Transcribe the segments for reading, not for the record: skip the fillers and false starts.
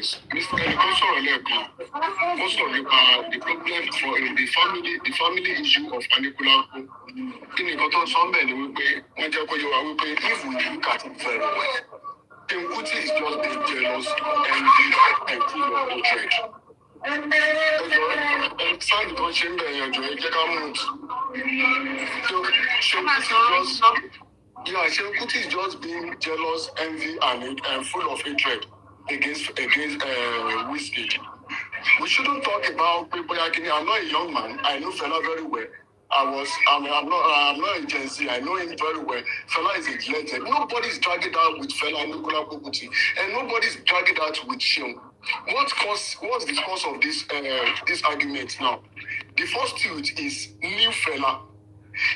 this. Mr. Education Oleko, most of the problem for the family issue of Anikulapo, in the cotton somebody will be when Jacoyo will pay if we look at it very well. Kuti is just being jealous and full of hatred. And sign the chamber and enjoy Kuti is just being jealous, envy, and full of hatred against Wizkid. We shouldn't talk about people like me. I'm not a young man. I know Fela very well. I'm not a Gen Z. I know him very well. Fela is a legend. Nobody's dragging out with Fela and Nicola Kuti, and nobody's dragging out with Seun. What's the cause of this argument now? The first truth is new Fela.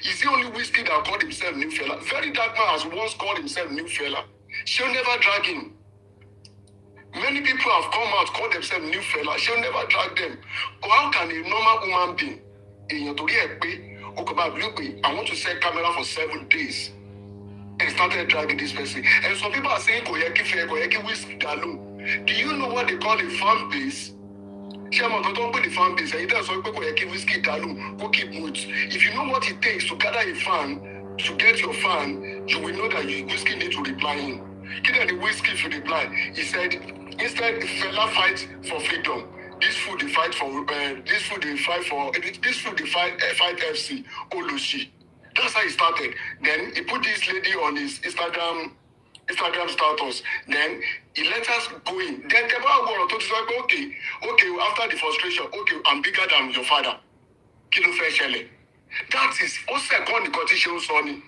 Is the only Wizkid that called himself new Fela? Very dark man has once called himself new Fela. She'll never drag him. Many people have come out, called themselves new Fela. She'll never drag them. Or how can a normal human being, I want to set camera for 7 days and started dragging this person? And some people are saying, do you know what they call a fan base? The fan base, if you know what it takes to gather a fan, to get your fan, you will know that Wizkid need to reply him. The Wizkid should reply. He said, instead, Fela fight for freedom. This food they fight for. This food they fight FC Olushi. That's how he started. Then he put this lady on his Instagram status. Then he let us go in. Then okay, after the frustration, okay, I'm bigger than your father. That is also the condition, Sonny.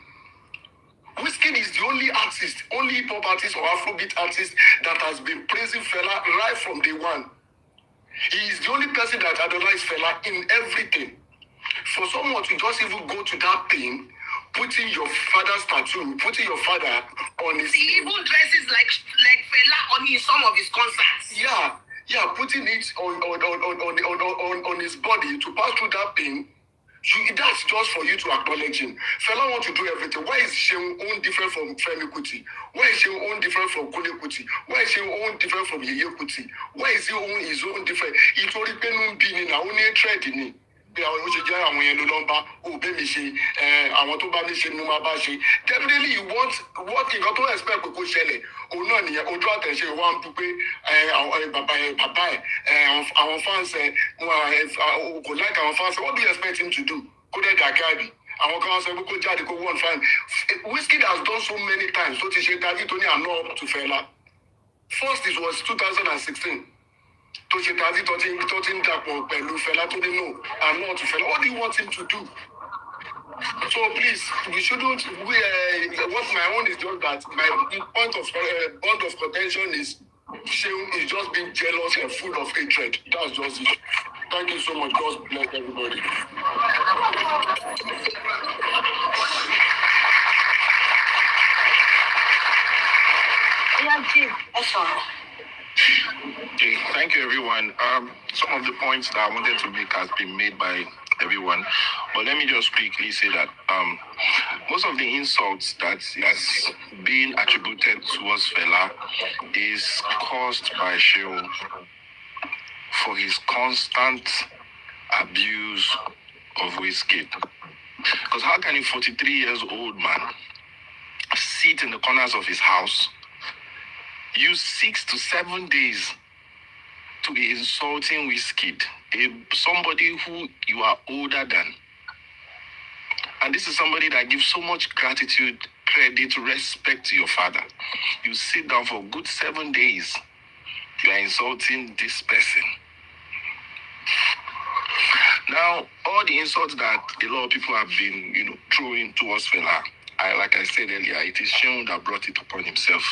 Wizkid is the only artist, only hip-hop artist or Afrobeat artist that has been praising Fela right from day one. He is the only person that idolized Fela in everything. For someone to just even go to that thing, putting your father's tattoo, putting your father on his... He even dresses like Fela in some of his concerts. Yeah, putting it on his body to pass through that pain. That's just for you to acknowledge him. Fela want to do everything. Why is Seun own different from Femi Kuti? Why is Seun own different from Kule Kuti? Why is Seun own different from Yeye Kuti? Why is he own his own different? It's only penun being in only trade in it. Definitely you want what you got to expect to shele. Oh no, ni ojo attention one to pay our fans go like our fans. What do you expect him to do? Go there Dakari. Our council go jadi go one fan. Wizkid has done so many times. So to say that it only are not up to Fela. First it was 2016. What do you want him to do? So please, we shouldn't. What my own is just that my point of contention is Seun is just being jealous and full of hatred. That's just it. Thank you so much. God bless everybody. Okay, thank you, everyone. Some of the points that I wanted to make has been made by everyone, but let me just quickly say that most of the insults that has been attributed towards Fela is caused by Seun for his constant abuse of Wizkid. Because how can a 43 years old man sit in the corners of his house, use 6 to 7 days to be insulting Wizkid, somebody who you are older than? And this is somebody that gives so much gratitude, credit, respect to your father. You sit down for a good 7 days, you are insulting this person. Now, all the insults that a lot of people have been, throwing towards Fela, like I said earlier, it is Seun that brought it upon himself.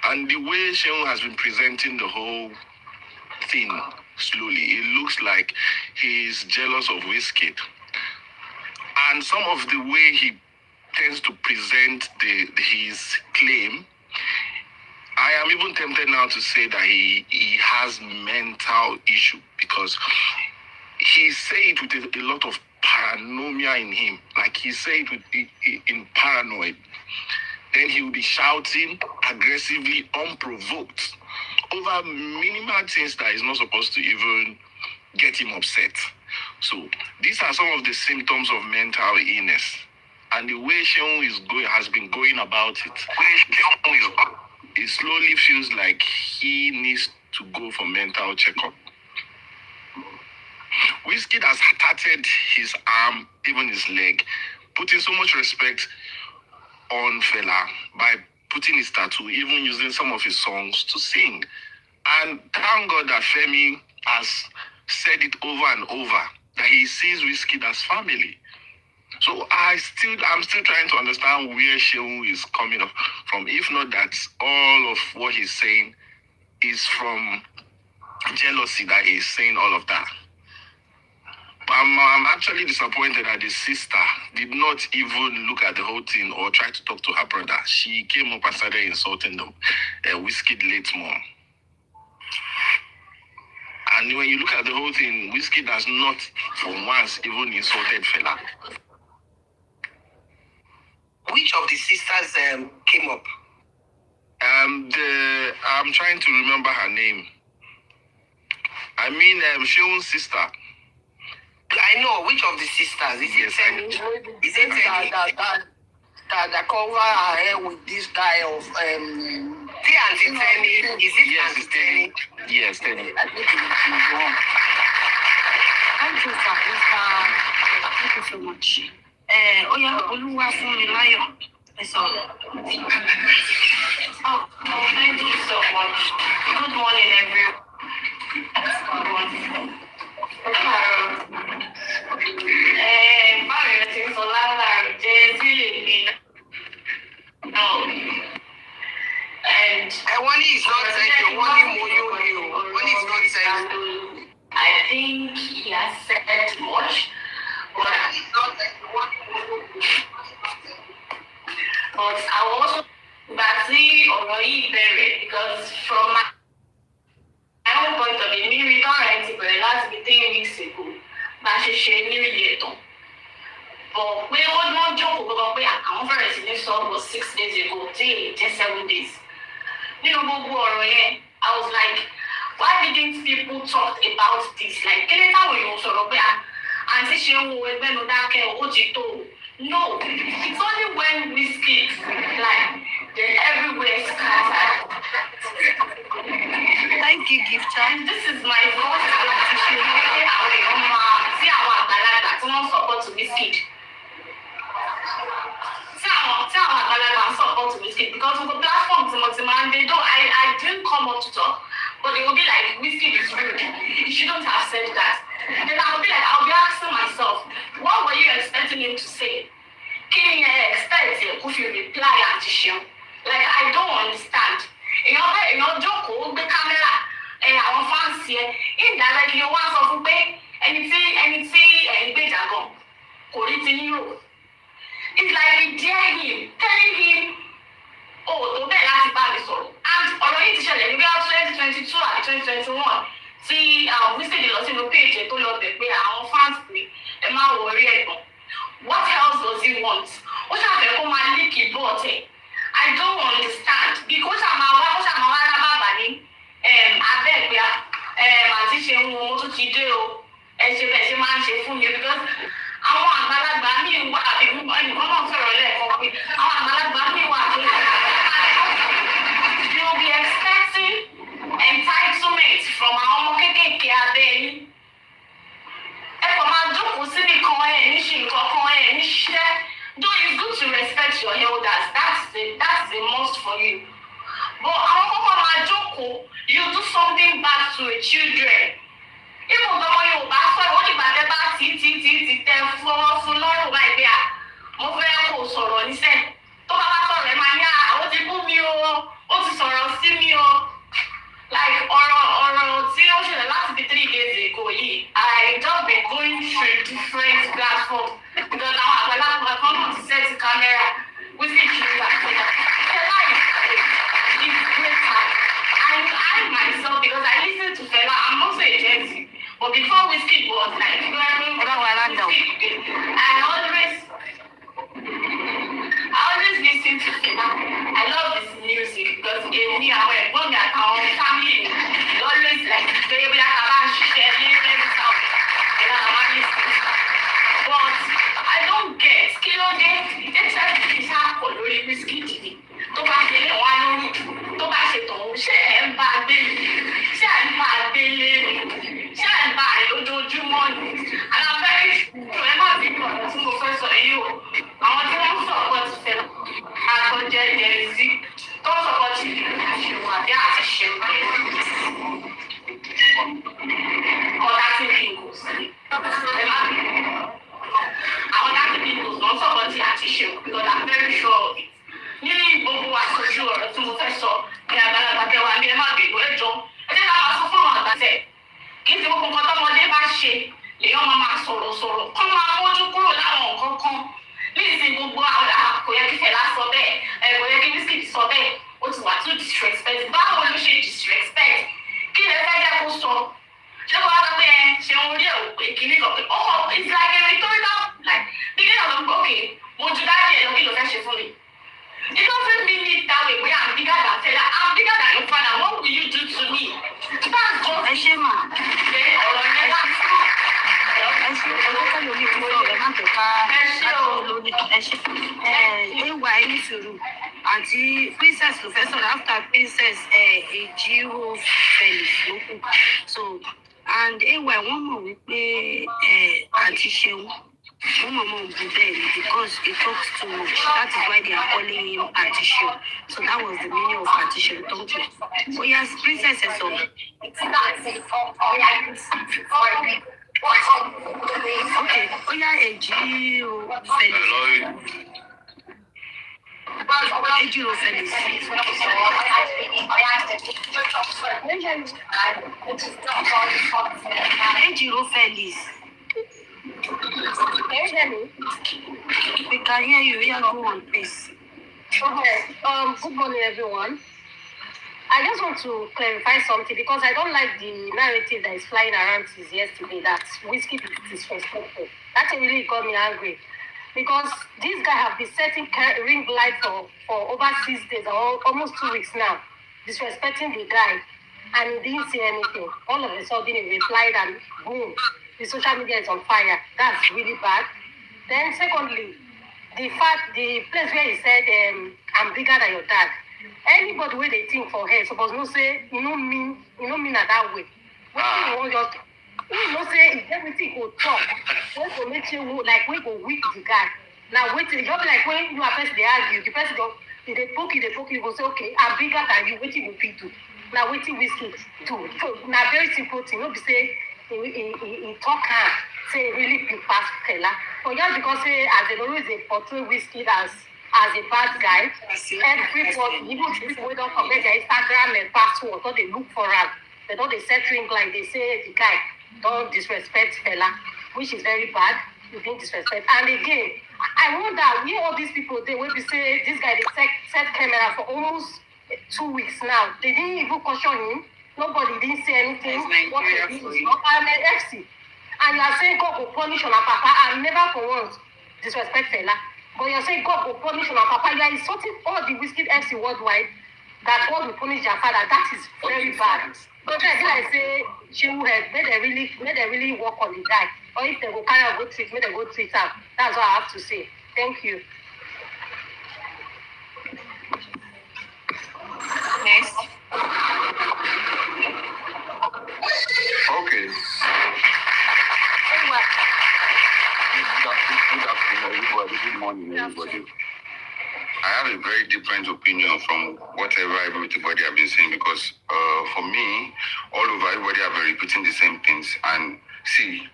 And the way Seun has been presenting the whole thing slowly, it looks like he's jealous of Wizkid. And some of the way he tends to present his claim, I am even tempted now to say that he has mental issue, because he said it with a lot of paranoia in him. Like he said it in paranoid. Then he will be shouting aggressively, unprovoked. over minimal things that is not supposed to even get him upset. So these are some of the symptoms of mental illness. And the way Seun has been going about it, it slowly feels like he needs to go for mental checkup. Wizkid has tatted his arm, even his leg, putting so much respect on Fela by putting his tattoo, even using some of his songs to sing. And thank God that Femi has said it over and over, that he sees Wizkid as family. So I'm still trying to understand where Seun is coming from. If not that all of what he's saying is from jealousy that he's saying all of that. I'm actually disappointed that the sister did not even look at the whole thing or try to talk to her brother. She came up and started insulting them, Wizkid late mom. And when you look at the whole thing, Wizkid has not for once even insulted Fela. Which of the sisters came up? I'm trying to remember her name. I mean, Seun's sister. I know which of the sisters. Is Yes, I know. Is it that cover her hair with this guy of Auntie Tenny? Is it Yes, Auntie it's Tenny. Yes, Tenny. I think it is wrong. Thank you, sir. Thank you so much. Oluwa fún mi láyọ̀. Oh, thank you so much. Good morning, everyone. Báwo ti sọ lára jẹ́ sílẹ̀ mi? And one is not saying one is not saying. I think he has said much, but I also see already buried because from my own point of view, we don't write it, but it last 3 weeks ago. But she shared New Year. But we would not joke about where our conference in this song was 6 days ago, just 7 days. I was like, why didn't people talk about this? Like, no, it's only when Wizkid, like, they're everywhere scattered. Thank you, Gift. And this is my first application. See our Balaga, someone support to Wizkid. Support to Wizkid because on the platform they don't. I didn't come up to talk, but they will be like, Wizkid is rude. You shouldn't have said that. Then I'll be asking myself, what were you expecting him to say? Can you expect if you reply at Seun? Like, I don't understand. Joko, the camera, and our fans here, indirectly, you want to pay anything, and big dragon. It's like we dare him, telling him, oh, don't let us buy this all. And already in 2022 and 2021, see, we said the loss in the page, to love the pay our fans play, and my worry. What else does he want? What have you come and leaky body? I don't understand. Because I'm I beg ya, Auntie Seun to today, and she man she for me because I want Malagba what I think I'm sorry, you'll be expecting entitlement from our KKK. Though it's good to respect your elders, that's the most for you. But you do something bad to a children. Even though you back for what you about for Lord right there. Over sọ̀rọ̀ níṣẹ́. Tó bá sọ̀rọ̀ ẹ̀ máa ní àwọn ti kú mi o, ó ti sọ̀rọ̀ sí mi o. Like ọ̀rọ̀ tí ó ṣẹlẹ̀ láti bí 3 days ago yìí, I just been going through different platforms because àwọn àgbàlagbà kan náà ti set camera with the children. Fela is greater. I myself, because I listen to Fela, I'm also a Gen Z, but before Wizkid was like, I always listen to Fela. I love his music because me and my family ẹ̀ ń bá a gbé mi ṣé ẹ̀ ń bá a gbélé ni ṣé ẹ̀ ń bá a rìn lójoojúmọ́ ni and I'm very sure ẹ má bí ọ̀rọ̀ tí mo fẹ́ sọ yìí o àwọn tí wọ́n ń sọ̀rọ̀ ti fẹ́ àtọ̀jẹ́ jẹ̀rìsí tó ń sọ̀rọ̀ ti àṣewò àbí àti ṣeun ọ̀dà tí kì í kò sí ẹ má bí àwọn dájú bí kò sọ sọ̀rọ̀ tí àti ṣeun because I'm very sure of it. Ní gbogbo àṣojú ọ̀rọ̀ tí mo fẹ́ sọ ní àgbàlagbà kẹwàá ní ẹ má bèèrè ẹjọ́ ẹ jẹ́ ká máa sọ fún àwọn àgbàtẹ̀ kí n ti gbogbo nǹkan tọ́mọdé bá ṣe lèèyàn máa sọ̀rọ̀ kọ́ máa mójú kúrò láwọn nǹkan kan ní ìsìn gbogbo àwọn kò yẹ kí Fẹlá sọ bẹ́ẹ̀ kò yẹ kí Wizkid sọ bẹ́ẹ̀ ó ti wà too disrespect báwo ló ṣe disrespect kí lè fẹ́ jẹ́ kó sọ ṣé kó wá sọ pé ṣe ń rí ẹ̀ òpè kìíní kan pé oh it's like a rhetorical like beginning of the okay mo ju dájú ẹ̀ lọ kí ló fẹ́ ṣe fún mi. It doesn't mean it that way. I'm bigger than Fela. I'm bigger than your father. What will you do to me? That's just ẹ ṣe mà ọ̀rọ̀ yẹn láti. ẹ ṣe olókè lórí ìfúnná ọ̀rẹ́ má tẹ̀ ká Ẹ ṣé o. lórí ẹ ṣe ẹwà ẹni sùúrù àti princess ló fẹ́ sọ̀rọ̀ after princess Ejiro Felix ló kù so and ẹwà wọ́n mọ̀ wípé àti Seun wọ́n mọ̀ mọ̀ bù bẹ́ẹ̀ ni because he talks too much that is why they are calling him Aunty Seun so that was the meaning of Aunty Seun thank you oya princess ẹ sọ. Okay, oya Ejiro Felix. Ejiro Felix. Ejiro Felix. Can you hear me? We can hear you. Yeah, go on, please. Okay. Good morning, everyone. I just want to clarify something because I don't like the narrative that is flying around since yesterday that Wizkid is disrespectful. That thing really got me angry because this guy have been setting ring light for over 6 days or almost 2 weeks now, disrespecting the guy, and he didn't say anything. All of a sudden, he replied and boom, the social media is on fire. That's really bad. Then secondly, the place where he said, I'm bigger than your dad. Anybody where they think for her, suppose no say, you know mean that way. What you want just, you know say, if everything go talk, when go make you like, when go weak the guy. Now wait till just like when you are person they argue, the person go, if they poke you go say, okay, I'm bigger than you, what you will do. Now wait till Wizkid do. So now very simple thing, no be say, he talk hard, say really big past Fela. But just because say as they always they portray Wizkid as a bad guy, everybody, even people who don't forget their Instagram and password, so they look for him. They don't they set ring like they say the guy don't disrespect Fela, which is very bad. You being disrespect. And again, I wonder where all these people they will be say this guy they set camera for almost 2 weeks now. They didn't even caution him. Nobody didn't say anything. What they did is not I'm an FC. And you are saying God will punish on our papa. I never for once disrespect Fela. But you're saying God will punish on our papa. You are insulting all the Wizkid FC worldwide that God will punish their father. That is very bad. But I feel like say she will have made they really work on the guy. Or if they go carry a good treat, make them go treat him. That's what I have to say. Thank you. Next. Okay. Good afternoon, everybody. Good morning, everybody. I have a very different opinion from whatever everybody have been saying because for me, all over everybody have been repeating the same things. And see,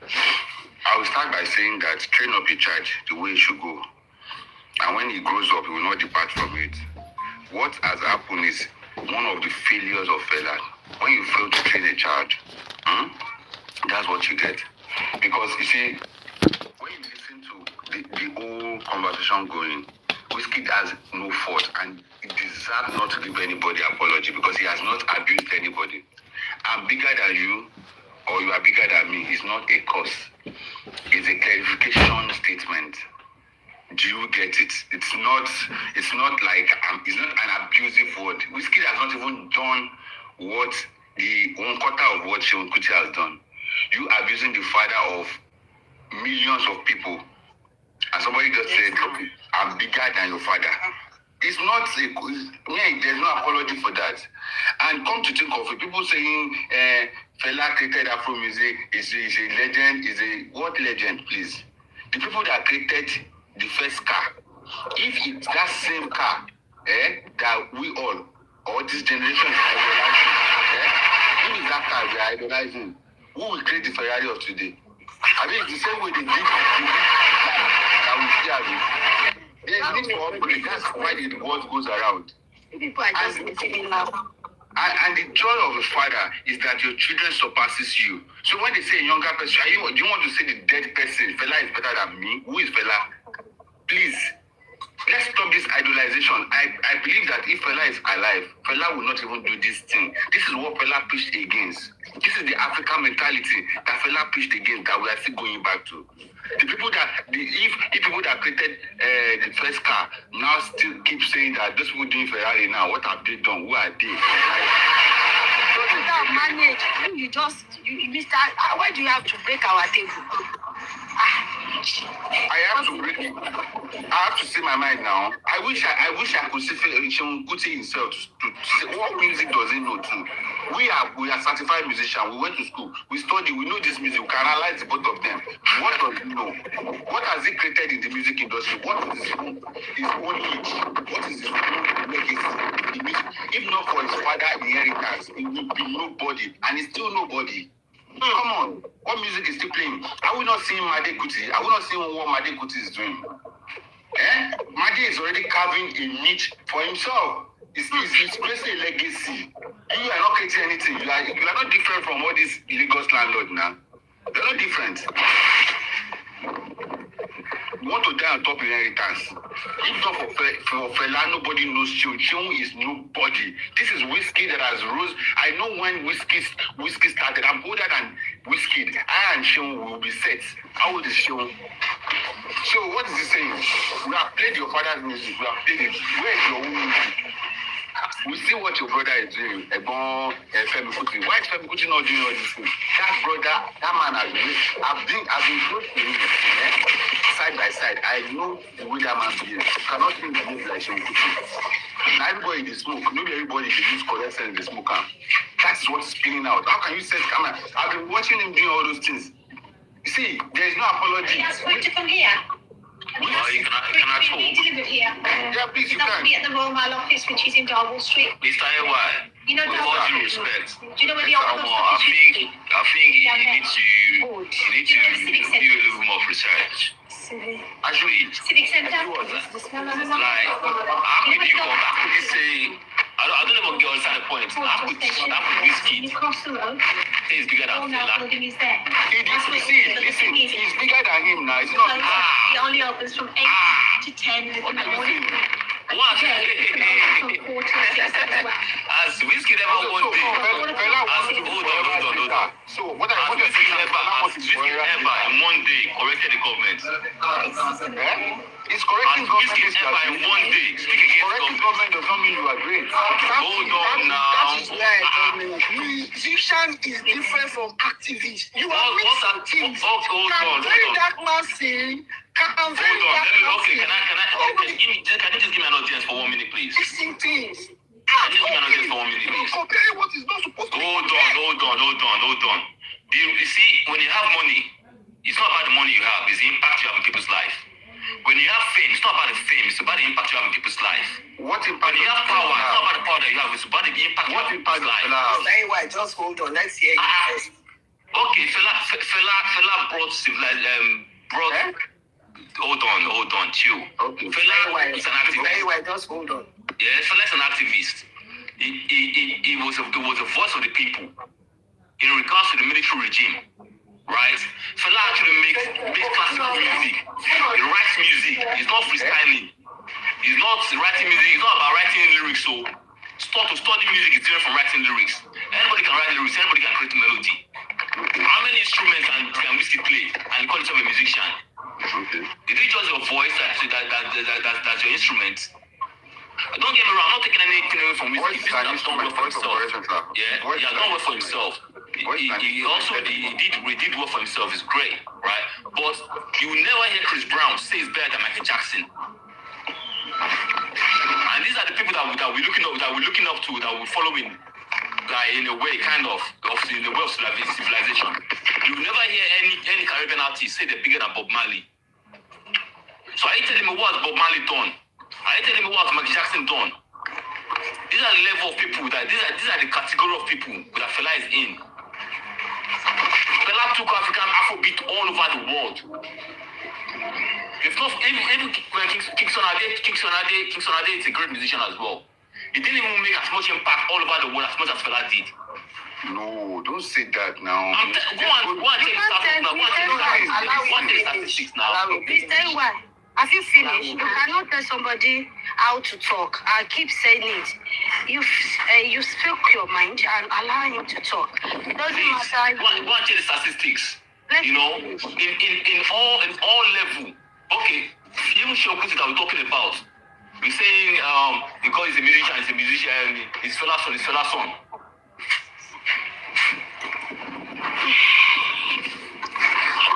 I will start by saying that train up a child the way it should go. And when he grows up, he will not depart from it. What has happened is one of the failures of Fela. When you fail to train a child, that's what you get. Because you see, when you listen to the whole conversation going, Wizkid has no fault and he deserves not to give anybody apology because he has not abused anybody. I'm bigger than you or you are bigger than me. It's not a cause. It's a clarification statement. Do you get it? It's not like it's not an abusive word. Wizkid has not even done what the 1/4 of what Seun has done. You abusing the father of millions of people. And somebody just said, okay, I'm bigger than your father. It's not there's no apology for that. And come to think of it, people saying Fela created Afro music is a legend, what legend, please? The people that created the first car, if it's that same car that we all, or this generation is idolizing, who is that car we are idolizing? Who will create the Ferrari of today? I mean, it's the same way they did that we see as it. There's need for upgrade. That's why the world goes around. People are just making laugh. And the joy of a father is that your children surpasses you. So when they say a younger person, do you want to say the dead person, Fela is better than me? Who is Fela? Please, let's stop this idolization. I believe that if Fela is alive, Fela will not even do this thing. This is what Fela preached against. This is the African mentality that Fela preached against that we are still going back to. The people that if people that created the first car now still keep saying that those people doing Ferrari now, what have they done? Who are they? Manage. You Mr. Why do you have to break our table? I have to say my mind now. I wish I could see Seun himself to say what music does he know too. We are certified musicians. We went to school. We study. We know this music. We can analyze the both of them. What does he know? What has he created in the music industry? What is his own hit? What is his own legacy? If not for his father's inheritance, he will be nobody, and he's still nobody. Come on, what music is still playing? Are we not seeing Made Kuti? Are we not seeing what Made Kuti is doing? Made is already carving a niche for himself. It's creating a legacy. You are not creating anything. You are not different from all these Lagos landlords now. You're not different. You want to die on top of inheritance. If not for Fela, nobody knows Seun. Seun is nobody. This is Wizkid that has rose. I know when Wizkid started. I'm older than Wizkid. I and Seun will be set. How old is Seun? So what is he saying? We have played your father's music. We have played it. Where is your own music? We see what your brother is doing. Fela Kuti. Why is Fela Kuti not doing all this thing? That brother, that man has been. I've been close to him. Side by side, I know the way that man behaves. You cannot think he behaves like Seun Kuti. Now everybody they smoke. Maybe everybody they use correct sense they smoke. That's what's spilling out. How can you say camera? I've been watching him doing all those things. You see, there is no apology. Yes, wait to come here. You cannot talk. Delivered here. Yeah, please, you That will can. be at the Royal Mile office, which is in Darwell Street. Mr. Ewa, You know with Darwell all due Street? respect, Do you know where the I old post office is? think you need to do a little more research. Actually, Civic Centre? like, how could you say, I don't even get understand the point. How could Wizkid You cross the road. say it's bigger than All now Fela? building is there. Listen, he's bigger than him now. It's not. It only opens from 8 to 10 in the morning. What? From 4 to 6 as well. Has Wizkid ever won the... Hold on. So what I Has want to Wizkid say ever in one day corrected the government? it's Has correcting government. Wizkid ever in one day speak against Correcting government? government does not mean you are great. Hold on now. That is where musician is different from activist. You are mixing things. Hold on. Can very dark man sing? Can very Hold on. dark man Okay, sing? can you just give me an audience for 1 minute, please? Mixing things. Can you just give me an audience for 1 minute, please? Comparing what is not supposed to be. Hold on. You see, when you have money, it's not about the money you have, it's the impact you have in people's life. When you have fame, it's not about the fame, it's about the impact you have in people's life. What When impact you have power, it's not about the power that you have, it's about the impact you What have in impact people's does life. Fela have? Say why? Just hold on. Let's hear you first. Okay, Fela brought hold on, chill. Okay. Fela is an Say activist. why? Just hold on. Yeah, Fela is an activist. He was a voice of the people in regards to the military regime, right? Fela actually makes classical music. He writes music. He's not freestyling. He's not writing music. It's not about writing lyrics. So, to study music is different from writing lyrics. Anybody can write lyrics. Anybody can create a melody. How many instruments can Wizkid play? And you call yourself a musician? Okay. Is it just your voice that's your instrument? Don't get me wrong, I'm not taking anything away from Wizkid. Voice is an instrument for himself. Yeah, he has done work for himself. He also did work for himself. It's great, right? But you will never hear Chris Brown say it's better than Michael Jackson. And these are the people that we're looking up to, that we're following, like in a way, kind of in the way of civilization. You will never hear any Caribbean artist say they're bigger than Bob Marley. So are you telling me what Bob Marley done? Are you telling me what Michael Jackson done? These are the level of people these are the category of people that Fela is in. Fela took African Afrobeat all over the world. If not, even Kingston Ade is a great musician as well. He didn't even make as much impact all over the world as much as Fela did. No, don't say that now. Go and check the statistics now. Please tell you why. Have you finished? You cannot tell somebody how to talk. I keep saying it. You speak your mind and allow him to talk. It doesn't matter. Go and check the statistics. You know, in all level. Okay, even Shokuti that we're talking about, we're saying because he's a musician, it's Fela's son.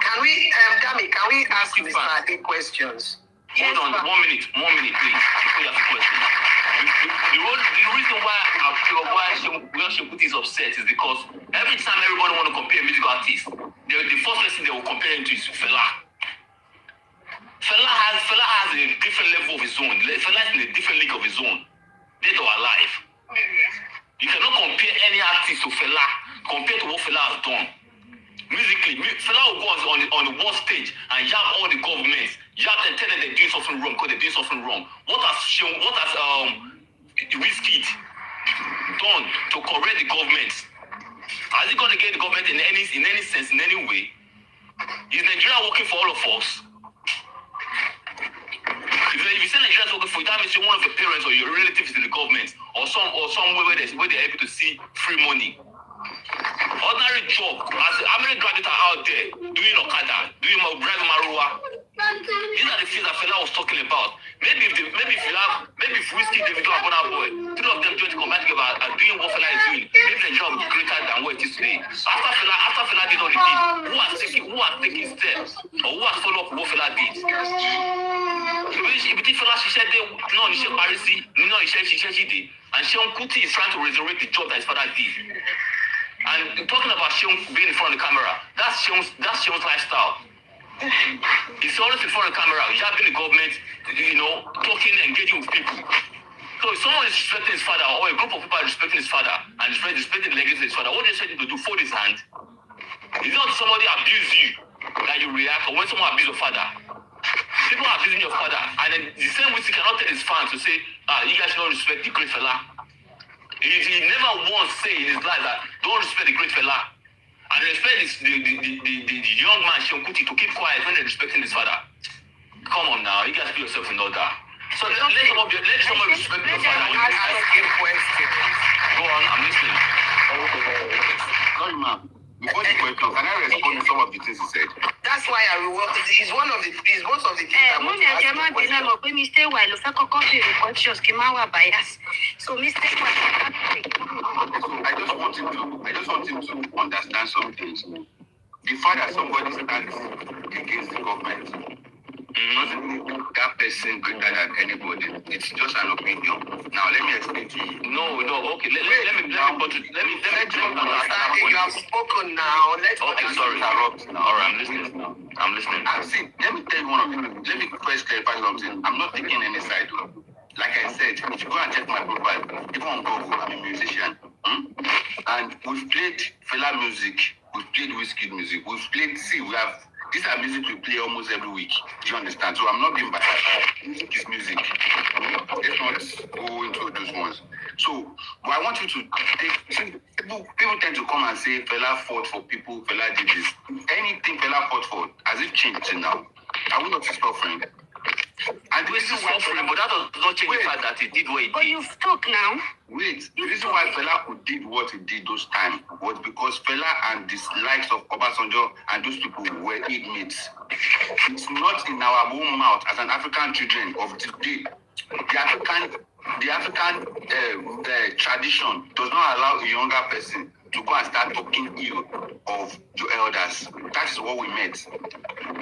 Can we ask Mr. Ade questions? Hold on, 1 minute, please. Before you ask questions. The reason why Shokuti is upset is because every time everybody want to compare musical artists, the first person they will compare him to is Fela. Fela has a different level of his own. Fela is in a different league of his own. Dead or alive. You cannot compare any artist to Fela compared to what Fela has done. Musically, Fela will go on the world stage and yab all the governments, yab and tell them they're doing something wrong because they're doing something wrong. What has Wizkid done to correct the governments? Has he going to get the government in any sense, in any way? Is Nigeria working for all of us? If you say Nigeria is working for you, that means you're one of your parents or your relatives in the government, or somewhere where they're able to see free money. Ordinary job, how many graduates are out there doing Okada, driving Marua? These are the things that Fela was talking about. Maybe if Wizkid, Davido, and Burna Boy, three of them join to come back together are doing what Fela is doing, maybe the job is greater than what it is today. After Fela did all the things, who has taken steps, or who has followed up what Fela did? Ibi tí Fela ṣiṣẹ́ dé náà níṣẹ́ parí sí, nínú iṣẹ́ ṣì dé, and Seun Kuti is trying to resurrect the job that his father did. And talking about Seun being in front of the camera, that's Seun's lifestyle. He's always in front of the camera, yapping the government, talking and engaging with people. So if someone is respecting his father, or a group of people are respecting his father and respecting the legacy of his father, what do you expect him to do? Fold his hand? It's not somebody abuse you that you react, or when someone abuse your father. People are abusing your father, and then the same way he cannot tell his fans to say, you guys don't respect the great Fela. He never once say in his life that don't respect the great Fela. And respect the young man Seun Kuti to keep quiet when they're respecting his father. Come on now, you guys put yourself in order. So let someone respect your father. Ask him questions. Go on, I'm listening. Sorry, ma'am. Before the question, can I respond to some of the things he said? That's why it's most of the things I want to ask you questions. So Mr. I just want him to understand some things. The fact that somebody stands against the government doesn't make that person greater than anybody. It's just an opinion. Now let me explain to you. No, okay. Let me understand. You have spoken now. Okay, sorry. Interrupt now. All right, I'm listening. See, let me tell you one of them. Let me first clarify something. I'm not taking any side. Like I said, if you go and check my profile, even on Google, I'm a musician. And we've played Fela music, we've played Wizkid music, these are music we play almost every week. Do you understand? So I'm not being biased. Music is music. Let's not go into those ones. So, but I want you to take. People tend to come and say Fela fought for people, Fela did this. Anything Fela fought for, has it changed till now? Are we not suffering? And the reason why suffering, but that does not change the fact that he did what he did. But you've talked now. Wait, the reason why Fela did what he did those times was because Fela and the likes of Obasanjo and those people were inmates. It's not in our own mouth as an African children of today. The African tradition does not allow a younger person to go and start talking ill of your elders. That is what we meant.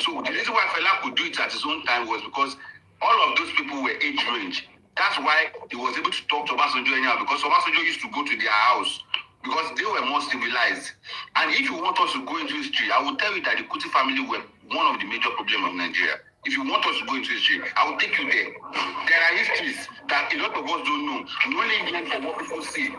So the reason why Fela could do it at his own time was because all of those people were age range. That's why he was able to talk to Obasanjo anyhow, because Obasanjo used to go to their house because they were more civilized. And if you want us to go into history, I will tell you that the Kuti family were one of the major problems of Nigeria. If you want us to go into history, I will take you there. There are histories that a lot of us don't know. We only hear from what people say.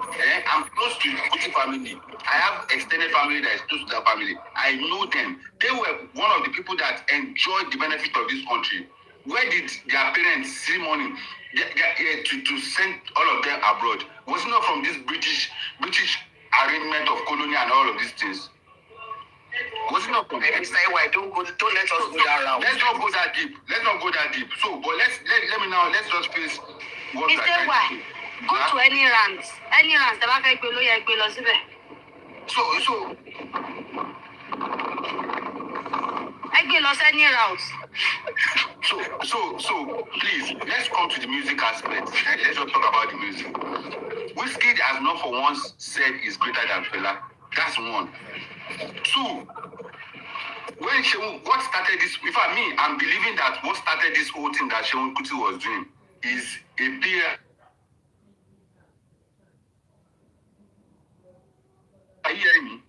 I'm close to the Kuti family. I have extended family that is close to that family. I know them. They were one of the people that enjoyed the benefit of this country. Where did their parents see money to send all of them abroad? Was it not from this British arrangement of colony and all of these things? Was it not from Mr. Ewa, don't let us go that route. Let's not go that deep. So, but let's just face what we are Mr. trying Why? to do. Go to any ranks. Any ranks, the back below ya below síbẹ̀. So Egbe lọ sí any routes. So please, let's come to the music aspect and let's just talk about the music. Wizkid has not for once said he's greater than Fela. That's one. Two, when Seun, what started this? In fact, me, I'm believing that what started this whole thing that Seun Kuti was doing is a peer. Are you hearing me?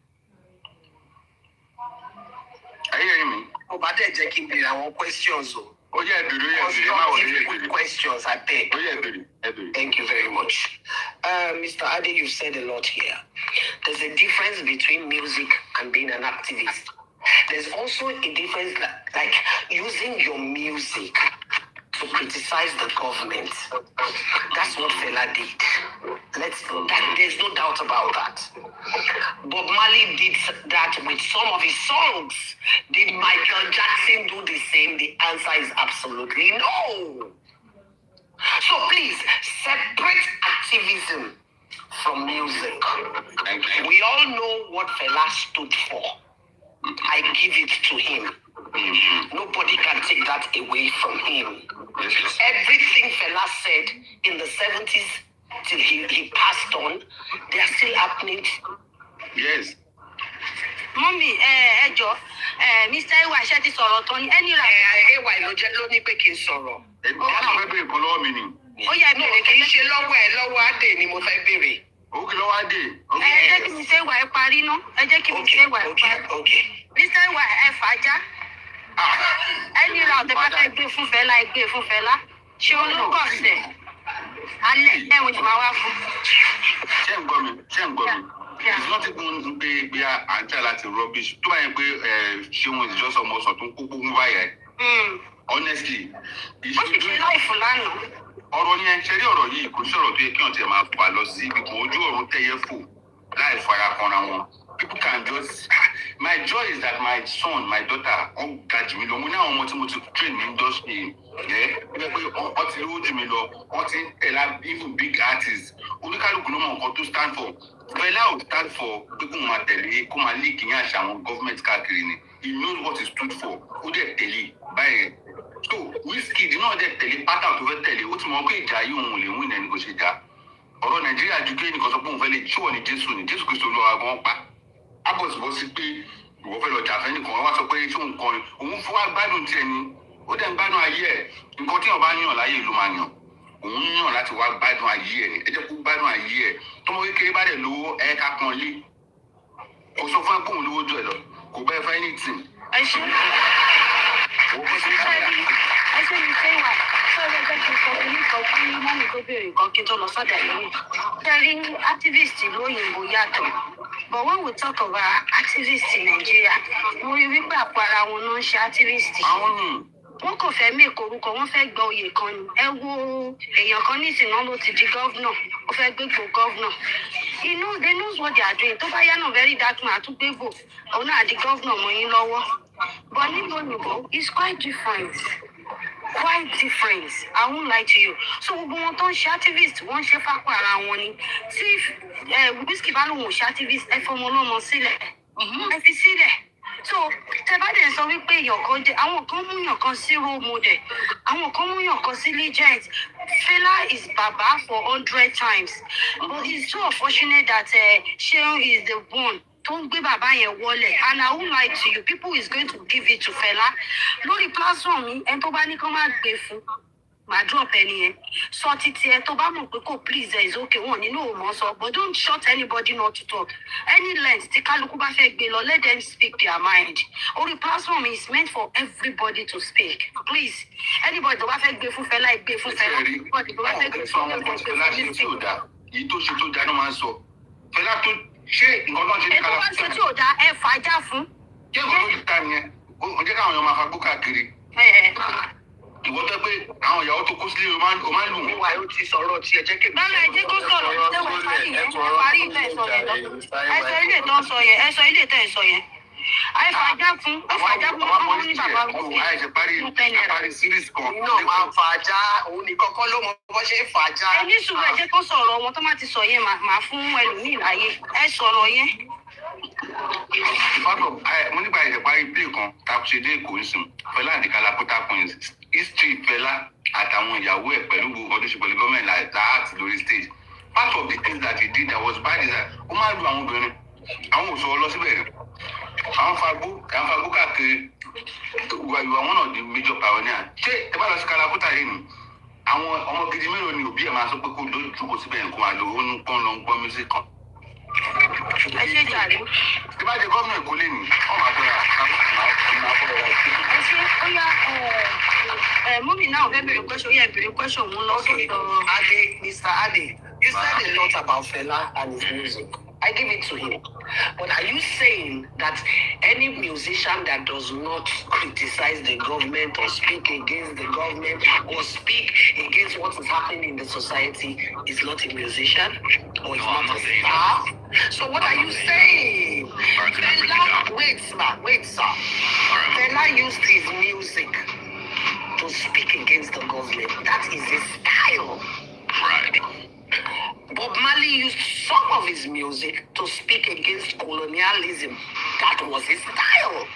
Are you hearing me? But they're checking the questions. Oh yeah, Constructive questions, I beg. Oh yeah, Thank you very much. Mr. Ade, you've said a lot here. There's a difference between music and being an activist. There's also a difference, like using your music to criticize the government. That's what Fela did. There's no doubt about that. Bob Marley did that with some of his songs. Did Michael Jackson do the same? The answer is absolutely no. So please, separate activism from music. We all know what Fela stood for. I give it to him. Nobody can take that away from him. Everything Fela said in the 70s till he passed on, they are still happening. Yes. Mummy, ẹjọ́, Mr. Ewa ṣe ti sọ̀rọ̀ tán ní any route. Ewa ló ní pé kí n sọ̀rọ̀. Ọ̀nà fẹ́ bèrè kan lọ́wọ́ mi ni. Ó yẹ bèrè Kì í ṣe lọ́wọ́ Adé ni mo fẹ́ béèrè. Ó kí lọ́wọ́ Adé. Ẹ jẹ́ kí Mr. Ewa ẹ parí ná. Ẹ jẹ́ kí Mr. Ewa ẹ parí. Mr. Ewa ẹ fàájá. Any route ẹ bá fẹ́ gbé fún Fela, ẹ gbé fún Fela. Ṣé olóńgbò ọ̀sẹ̀? Alẹ́ ẹ̀ mo ti máa wá fún. Ṣé ń gbọ́ mi? It's not even pé àǹtí láti rubbish. Tó bá yẹn pé Seun is just ọmọ ọ̀sán tó ń kó gbogbo báyà ẹ̀. Honestly, ó sì ṣe láìfù lánàá. ọ̀rọ̀ yẹn ṣe rí ọ̀rọ̀ yìí kò sí ọ̀rọ̀ tó yẹ kí wọ́n ti máa fà lọ sí ibi kan ojú ọ̀run tẹ́yẹ fò láì fara kanra wọn. People can just my joy is that my son, my daughter, wọ́n ga jù mí lọ. Mo ní àwọn ọmọ tí mo ti train ní industry pé wọ́n ti lówó jù mí lọ, wọ́n ti ń tẹ̀lé even big artists. Oníkálukú ló mọ nǹkan tó stand for. Fela ò stand for pé kó máa tẹ̀lé kó máa leak ní àṣà àwọn government káàkiri ni. He knows what he stood for. Ó dẹ̀ tẹ̀lé báyẹn. So Wizkid náà dẹ̀ tẹ̀lé pátá tó fẹ́ tẹ̀lé. Ó ti mọ̀ pé ìjà yìí òun ò lè win ẹni kò ṣe jà. Ọ̀rọ̀ Nàìjíríà ju kí ẹnìkan sọ pé òun fẹ́ lè ṣíwọ̀ ní Jésù Kristo lọ́wọ́ gan pa. Abọ̀sibọ́sí pé ìwọ fẹ́ lọ jà fẹ́ nìkan wá sọ pé ṣé òun kọrin òun fún wa gbádùn tiẹ̀ ni. Ó dẹ̀ ń gbádùn ayé ẹ̀. Nǹkan tí ọba yàn láyé ìlú máa yàn. Òun yàn láti wá gbádùn ayé ẹ̀. Ẹ jẹ́ kó gbádùn ayé ẹ̀. Tọ́mọ kékeré bá dẹ̀ lówó ẹ̀ ká pọ́n lé. Kò sọ fún ẹ pé òun lówó jù ẹ lọ. Kò bẹ́ẹ̀ fẹ́ anything. Ẹ ṣe mi ṣe wà sọ́dọ̀ jẹ́ kí n sọ fún nìkan kí mọ́mí tó béèrè nǹkan kí n tó lọ sọ́dọ̀ lẹ́yìn. Kẹrí activist lóyìnbó yàtọ̀. But when we talk about activists in Nigeria, mo rí wípé àpò ara wọn ló ń ṣe activist. Àwọn ni. Wọ́n kò fẹ́ mí orúkọ, wọ́n fẹ́ gba oyè kan ni. Ẹ wo èèyàn kan ní ìsìn náà ló ti di gọ́vnà, ó fẹ́ gbégbó gọ́vnà. They know what they are doing. Tó bá yá náà very dark man àtúgbégbò, òun náà di gọ́vnà mọ́ yín lọ́wọ́. But níbo nìbò, it's quite different. Quite different. I won't lie to you. So gbogbo wọn tó ń ṣe activist, wọ́n ń ṣe fápá ara wọn ni. Tí Wizkid bá lòun ò ṣe activist, ẹ fọmọ ọlọ́mọ sílẹ̀. Ẹ fi sílẹ̀. So tẹ bá dẹ̀ sọ wípé èèyàn kan jẹ́, àwọn kan mú yàn kan sí role model, àwọn kan mú yàn kan sí legend. Fela is baba for 100 times. But it's so unfortunate that Seun is the one tó ń gbé bàbá yẹn wọlé, and I won't lie to you, people is going to give it to Fela lórí platform mi. Ẹni tó bá ní kán má gbé fún, màá drop ẹni yẹn sọ títí ẹ tó bá mọ̀ pé kò please ẹ is okay wọn nínú òmò sọ but don't shut anybody not to talk any length tí kálukú bá fẹ́ gbé lọ let them speak their mind orí platform is meant for everybody to speak please anybody tó bá fẹ́ gbé fún Fela gbé fún Fela anybody tó bá fẹ́ gbé fún Fela gbé fún Fela. Èyí tó ṣe tó dáná máa ń sọ Fela tó ṣé nǹkan náà ṣe ní kálá. ètò bá ṣe tí ò dá ẹ fàájà fún. ṣé nǹkan tó ti ta nìyẹn ó jẹ́ káwọn èèyàn máa fagbó káàkiri. Ìwọ tẹ́ pé àwọn ìyàwó tó kó sílé o máa ń lù wọ́n. Ìwà ó ti sọ̀rọ̀ tí ẹ jẹ́ kí. Báwo ẹ jẹ́ kó sọ̀rọ̀ ní tẹ́wọ̀n parí yẹn? Ẹ parí ilé ẹ̀sọ́ yẹn lọ. Ẹ sọ ilé tó ń sọ yẹn. Ẹ sọ ilé tẹ́ ẹ sọ yẹn. Ẹ fàájà fún. Ẹ fàájà fún ọmọ ní bàbá mi. Àìsè parí series kan. Iná máa ń fàájà òun nìkan kọ́ ló mọ bó ṣe ń fàájà. Ẹ ní sùúrù ẹ jẹ́ kó sọ̀rọ̀ wọn tó má ti sọ yẹn màá fún ẹlòmíì láyé. Ẹ sọ̀rọ̀ yẹn. Mo nígbà ìṣẹ̀ parí play kan ṣe dé Èkó nsìn Fela àti Kalakuta Queens history Fela àtàwọn ìyàwó ẹ̀ pẹ̀lú gbogbo ọdún ṣe pẹ̀lú gọ́ọ̀mẹ̀ntì láti lórí stage part of the things that he did that was bad is that ó máa lu àwọn obìnrin àwọn ò sọ̀rọ̀ lọ síbẹ̀ rẹ̀ àwọn fagbó káàkiri ìwà wọn náà di major pioneer ṣé ẹ bá lọ sí Kalakuta yìí ni àwọn ọmọ gidi mélòó ni òbí ẹ̀ máa sọ pé kó lójú kó síbẹ̀ nǹkan àlọ́ ó ń pọ́n lọ ń gbọ́ music kan. Ẹ ṣe jàre. Tí bá jẹ gómìnà Èkó lé ní ọmọ àgbẹ̀rẹ̀ Ẹ ṣe ó yá mọ́mì náà fẹ́ bèrè question ó yẹ bèrè question òun lọ sọ́dọ̀. Ade, Mr. Ade, you said a lot about Fela and his music. I give it to him. But are you saying that any musician that does not criticize the government or speak against the government or speak against what is happening in the society is not a musician or is not a star? So what are you saying? Fela, wait, sir. Fela used his music to speak against the government. That is his style. Right. Bob Marley used some of his music to speak against colonialism. That was his style.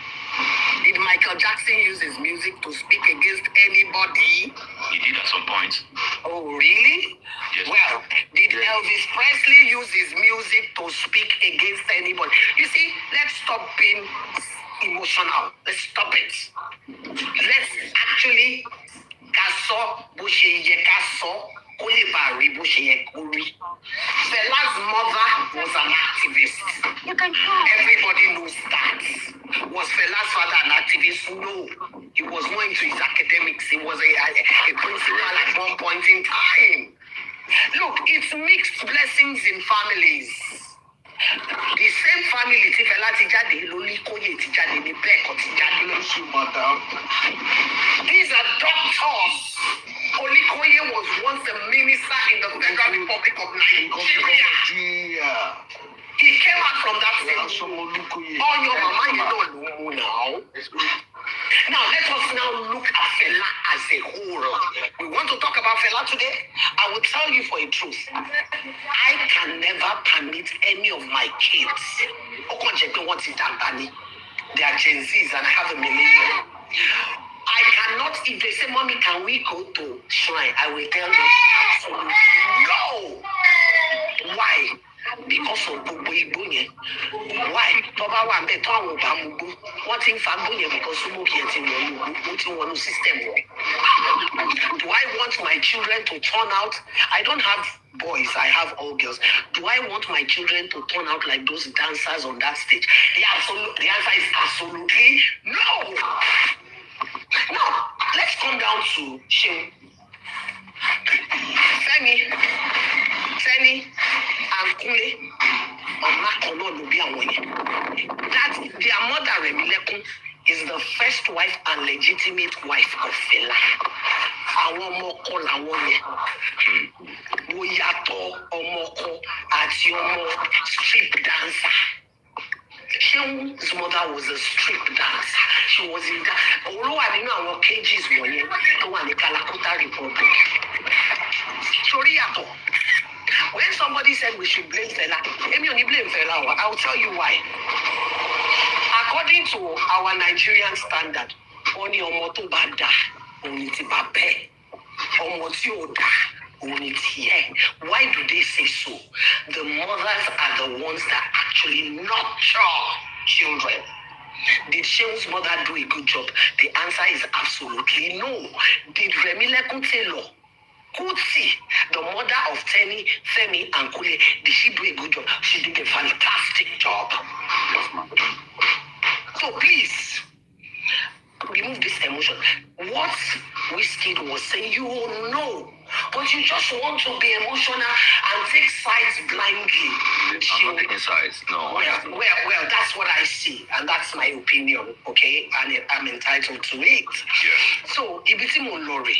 Did Michael Jackson use his music to speak against anybody? He did at some point. Oh, really? Yes. Well, did Elvis Presley use his music to speak against anybody? You see, let's stop being emotional. Let's stop it. Let's actually Fela's mother was an activist. Everybody knows that. Was Fela's father an activist? No. He was more into his academics. He was a principal at one point in time. Look, it's mixed blessings in families. The same family tí Fela ti jáde ló ní Kóyè ti jáde ní Bẹ́ẹ̀kọ́ ti jáde ló ṣì mọ̀tà. These are doctors. Olikoye was once a minister in the Federal Republic of Nigeria. He came out from that stage. Oh, your mama, you don't know now. Now, let us now look at Fela as a whole. We want to talk about Fela today. I will tell you for a truth. I can never permit any of my kids. They are Gen Zs and I have a millennial. I cannot, if they say, Mommy, can we go to shrine? I will tell them absolutely no. Why? Because of gbogbo igbó yẹn. Why? Tọ́ba wà bẹ́ẹ̀ tó àwọn ọba mú gbó. Wọ́n ti ń fa gbó yẹn because smoke yẹn ti wọnú gbó, ó ti wọnú system wọn. Do I want my children to turn out? I don't have boys, I have all girls. Do I want my children to turn out like those dancers on that stage? The answer is absolutely no. Now, let's come down to Seun. Femi, and Kule, that their mother, Remilekun, is the first wife and legitimate wife of Fela. Àwọn ọmọ ọkọ làwọn yẹn. Mo yàtọ̀ ọmọ ọkọ àti ọmọ strip dancer. Seun's mother was a strip dancer. She was in that. Olúwa nínú àwọn cages wọ̀nyẹn tó wà ní Kalakuta Republic. Sori yàtọ̀. When somebody said we should blame Fela, èmi ò ní blame Fela. I will tell you why. According to our Nigerian standard, wọ́n ní ọmọ tó bá dá òun ni ti bá bẹ́ẹ̀. Ọmọ tí ò dá òun ni tiẹ̀. Why do they say so? The mothers are the ones that actually nurture children. The Did Seun's mother do a good job? The answer is absolutely no. Did Remilekun Taylor, Kuti, the mother of Tenny, Femi, and Kule, did she do a good job? She did a fantastic job. So please, remove this emotion. What Wizkid was saying, you will know, but you just want to be emotional and take sides blindly. I'm not taking sides. No. Well, that's what I see, and that's my opinion, okay? And I'm entitled to it. Yeah. So, Ibiti Molori,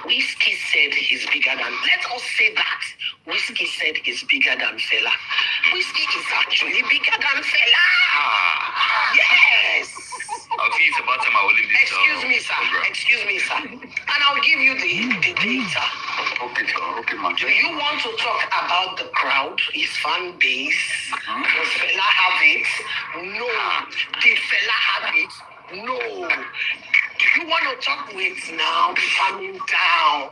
Wizkid said he's bigger than. Let us say that Wizkid said he's bigger than Fela. Wizkid is actually bigger than Fela. Yes. I think it's about time I will leave this. Excuse me, sir. program. Excuse me, sir. And I'll give you the data. Okay, sir. Okay, ma'am. Do you want to talk about the crowd, his fan base? Does Fela have it? No. Did Fela have it? No. Do you want to talk with now? Be calming down.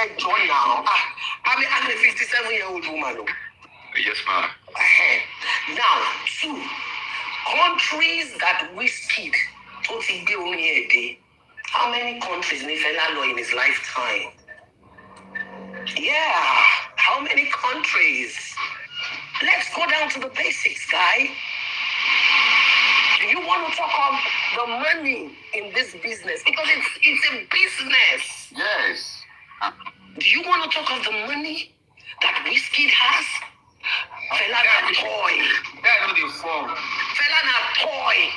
Enjoy now. I'm a 57-year-old woman. Oh. Yes, ma'am. Now, 2 countries that Wizkid totally be only a day. How many countries did Fela know in his lifetime? Yeah, how many countries? Let's go down to the basics, guy. Do you want to talk of the money in this business? Because it's a business. Yes. Do you want to talk of the money that Wizkid has? Fela na toy. Yeah, I know the form. Fela na toy.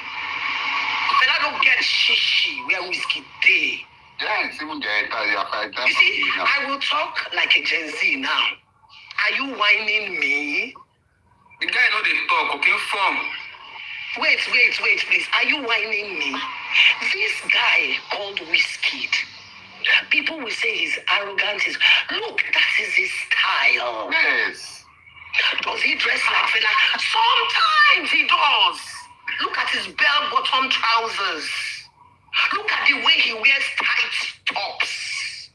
Fela don't get shishi where Wizkid dey. Yeah, it's even there. You see, I will talk like a Gen Z now. Are you whining me? The guy know the talk, okay, form. Wait, please. Are you whining me? This guy called Wizkid. People will say he's arrogant. Look, that is his style. Yes. Does he dress like Fela? Sometimes he does. Look at his bell-bottom trousers. Look at the way he wears tight tops.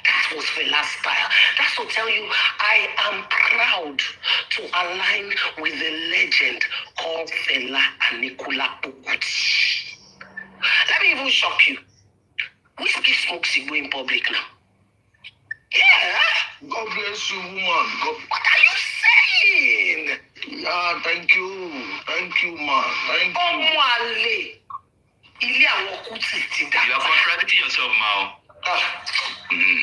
That was Fela's style. That's to tell you, I am proud to align with the legend called Fela Anikulapo Kuti. Let me even shock you. Wizkid smokes Igbo in public now. Yeah. God bless you, woman. What are you saying? Yeah, thank you. Thank you, man. Thank you. Ọmọ àlè. Ilé àwọn Kuti ti dà. You are contradicting yourself, Mao.